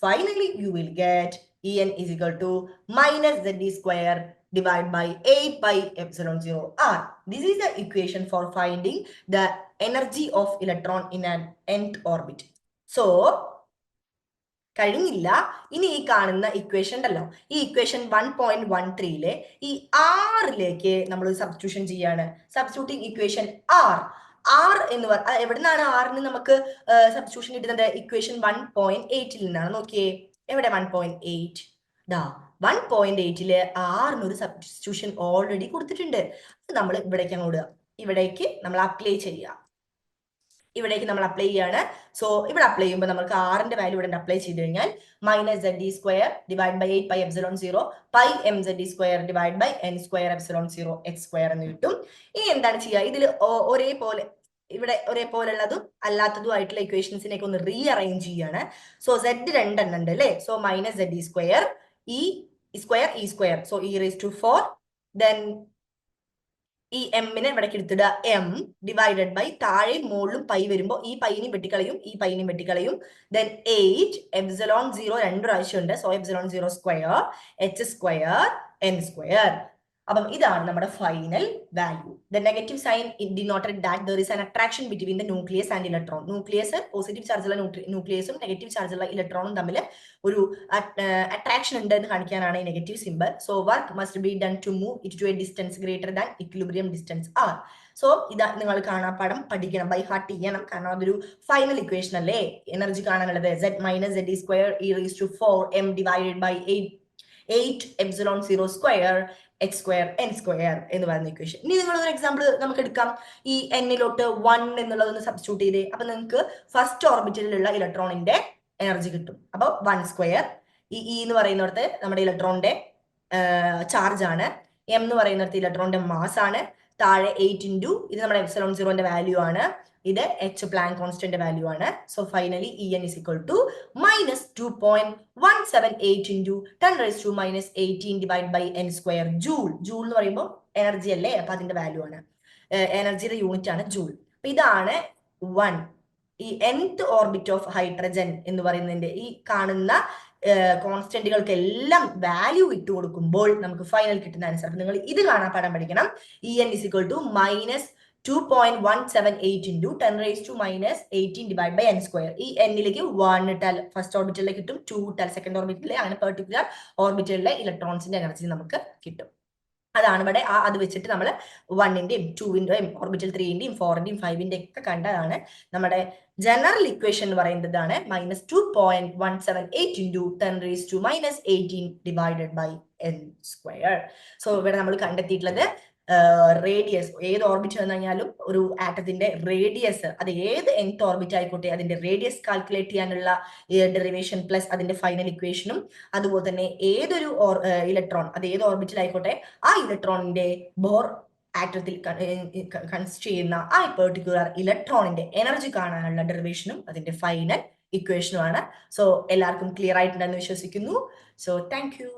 Finally you will get En is equal to -ZD square divided by 8πε0 r. This is the equation for finding the energy of electron in an nth orbit. So കഴിഞ്ഞില്ല. ഇനി ഈ കാണുന്ന equation ഉണ്ടല്ലോ, ഈ equation 1.13ലെ ഈ ആറിലേക്ക് നമ്മൾ substitution ചെയ്യാണ്. സബ്സ്റ്റിറ്റ്യൂട്ടിങ് ഇക്വേഷൻ ആർ എന്ന് എവിടുന്നാണ് ആറിന് നമുക്ക് സബ്സ്റ്റിറ്റ്യൂഷൻ കിട്ടുന്നത്? ഇക്വേഷൻ 1.8ൽ നിന്നാണ്. നോക്കിയേ, എവിടെ 1.8? ദാ 1.8ല് ആറിനൊരു സബ്സ്റ്റിറ്റ്യൂഷൻ ഓൾറെഡി കൊടുത്തിട്ടുണ്ട്. നമ്മൾ ഇവിടേക്ക് അങ്ങോട്ട് ഇവിടേക്ക് നമ്മൾ അപ്ലൈ ചെയ്യുക. ഇവിടേക്ക് നമ്മൾ അപ്ലൈ ചെയ്യാണ്. സോ ഇവിടെ അപ്ലൈ ചെയ്യുമ്പോൾ നമുക്ക് ആറിന്റെ വാല്യൂ ഇവിടെ അപ്ലൈ ചെയ്ത് കഴിഞ്ഞാൽ -ZD square divide by 8πε0 πmZD square divide by n square ε0 x square എന്ന് കിട്ടും. ഇനി എന്താണ് ചെയ്യുക? ഇതിൽ ഒരേപോലെ ഇവിടെ ഒരേപോലെയുള്ളതും അല്ലാത്തതും ആയിട്ടുള്ള ഇക്വേഷൻസിനേക്ക് ഒന്ന് റീഅറേഞ്ച് ചെയ്യാണ്. സോ Z രണ്ടെണ്ണം ഉണ്ട് അല്ലേ? So -ZD square e square so e⁴. Then ഈ എമ്മിനെ ഇവിടേക്ക് എടുത്തിടുക, m ഡിവൈഡഡ് ബൈ താഴെ മുകളിലും പൈ വരുമ്പോൾ ഈ പൈനെയും വെട്ടിക്കളയും ഈ പൈനെയും വെട്ടിക്കളയും. ദെൻ 8ε0 രണ്ട് പ്രാവശ്യം ഉണ്ട്. So ε0 square h square n square. അപ്പം ഇതാണ് നമ്മുടെ final value. The negative sign denoted that there is an attraction between the nucleus and electron. Nucleus positive ചാർജുള്ള ന്യൂക്ലിയസും നെഗറ്റീവ് ചാർജുള്ള ഇലക്ട്രോണും തമ്മിൽ ഒരു അട്രാക്ഷൻ ഉണ്ട് എന്ന് കാണിക്കാനാണ് ഈ negative symbol. So work must be done to move it to a distance greater than equilibrium distance R. So ഇതാ നിങ്ങൾ കാണാപ്പാടം പഠിക്കണം, ബൈ ഹാർട്ട് ചെയ്യണം. കാരണം അതൊരു ഫൈനൽ ഇക്വേഷൻ അല്ലേ. എനർജി കാണാനുള്ളത് Z - ZD square e⁴ m divided by 8 epsilon 0 square x square n square എന്ന് പറയുന്ന ഇക്വേഷൻ. ഇനി നിങ്ങളൊരു എക്സാമ്പിൾ നമുക്ക് എടുക്കാം. ഈ എന്നിലോട്ട് 1 എന്നുള്ളതൊന്ന് സബ്സ്റ്റിറ്റ്യൂട്ട് ചെയ്തേ. അപ്പൊ നിങ്ങൾക്ക് ഫസ്റ്റ് ഓർബിറ്റലിലുള്ള ഇലക്ട്രോണിന്റെ എനർജി കിട്ടും. അപ്പൊ 1 സ്ക്വയർ, ഈ ഇ എന്ന് പറയുന്നിടത്ത് നമ്മുടെ ഇലക്ട്രോണിന്റെ ചാർജ് ആണ്, എം എന്ന് പറയുന്നിടത്ത് ഇലക്ട്രോണിന്റെ മാസ് ആണ്, താഴെ 8 ഇൻറ്റു ഇത് നമ്മുടെ എപ്സിലോൺ സീറോന്റെ വാല്യൂ ആണ്, ഇത് എച്ച് പ്ലാങ്ക് കോൺസ്റ്റന്റ് വാല്യൂ ആണ്. So finally E N is equal to -2.178 into 10⁻⁻18 divide by N square joule. Joule എന്ന് പറയുമ്പോൾ എനർജി അല്ലേ, അപ്പൊ അതിന്റെ വാല്യൂ ആണ്, എനർജിയുടെ യൂണിറ്റ് ആണ് ജൂൾ. അപ്പൊ ഇതാണ് 1. ഈ nth ഓർബിറ്റ് ഓഫ് ഹൈഡ്രജൻ എന്ന് പറയുന്നതിന്റെ ഈ കാണുന്ന കോൺസ്റ്റന്റുകൾക്ക് എല്ലാം വാല്യൂ ഇട്ട് കൊടുക്കുമ്പോൾ നമുക്ക് ഫൈനൽ കിട്ടുന്ന ആൻസർ. അപ്പൊ നിങ്ങൾ ഇത് കാണാൻ പാഠം പഠിക്കണം. E N is equal to -2.178 into 10⁻⁻18 divide by N square. ഈ എന്നിലേക്ക് 1 ഇട്ടാൽ ഫസ്റ്റ് ഓർബിറ്റലിലേക്ക് കിട്ടും, 2 ഇട്ടാൽ സെക്കൻഡ് ഓർബിറ്റലിലെ, അങ്ങനെ പെർട്ടിക്കുലർ ഓർബിറ്റലിലെ ഇലക്ട്രോൺസിന്റെ എനർജി നമുക്ക് കിട്ടും. അതാണ് ഇവിടെ അത് വെച്ചിട്ട് നമ്മൾ 1ന്റെയും 2ന്റെയും ഓർബിറ്റൽ 3ന്റെയും 4ന്റെയും 5ന്റെ ഒക്കെ കണ്ടതാണ്. നമ്മുടെ ജനറൽ ഇക്വേഷൻ എന്ന് പറയുന്നതാണ് -2.178 into 10⁻⁻18 divided by N square. So ഇവിടെ നമ്മൾ കണ്ടെത്തിയിട്ടുള്ളത് റേഡിയസ്, ഏത് ഓർബിറ്റ് വന്നു കഴിഞ്ഞാലും ഒരു ആറ്റത്തിന്റെ റേഡിയസ്, അത് ഏത് nth ഓർബിറ്റ് ആയിക്കോട്ടെ, അതിന്റെ റേഡിയസ് കാൽക്കുലേറ്റ് ചെയ്യാനുള്ള ഡെറിവേഷൻ പ്ലസ് അതിന്റെ ഫൈനൽ ഇക്വേഷനും, അതുപോലെ തന്നെ ഏതൊരു ഇലക്ട്രോൺ അത് ഏത് ഓർബിറ്റിൽ ആയിക്കോട്ടെ ആ ഇലക്ട്രോണിന്റെ ബോർ ആറ്റത്തിൽ കൺസിസ്റ്റ് ചെയ്യുന്ന ആ പെർട്ടിക്കുലർ ഇലക്ട്രോണിന്റെ എനർജി കാണാനുള്ള ഡെറിവേഷനും അതിന്റെ ഫൈനൽ ഇക്വേഷനുമാണ്. സോ എല്ലാവർക്കും ക്ലിയർ ആയിട്ടുണ്ടെന്ന് വിശ്വസിക്കുന്നു. So thank you.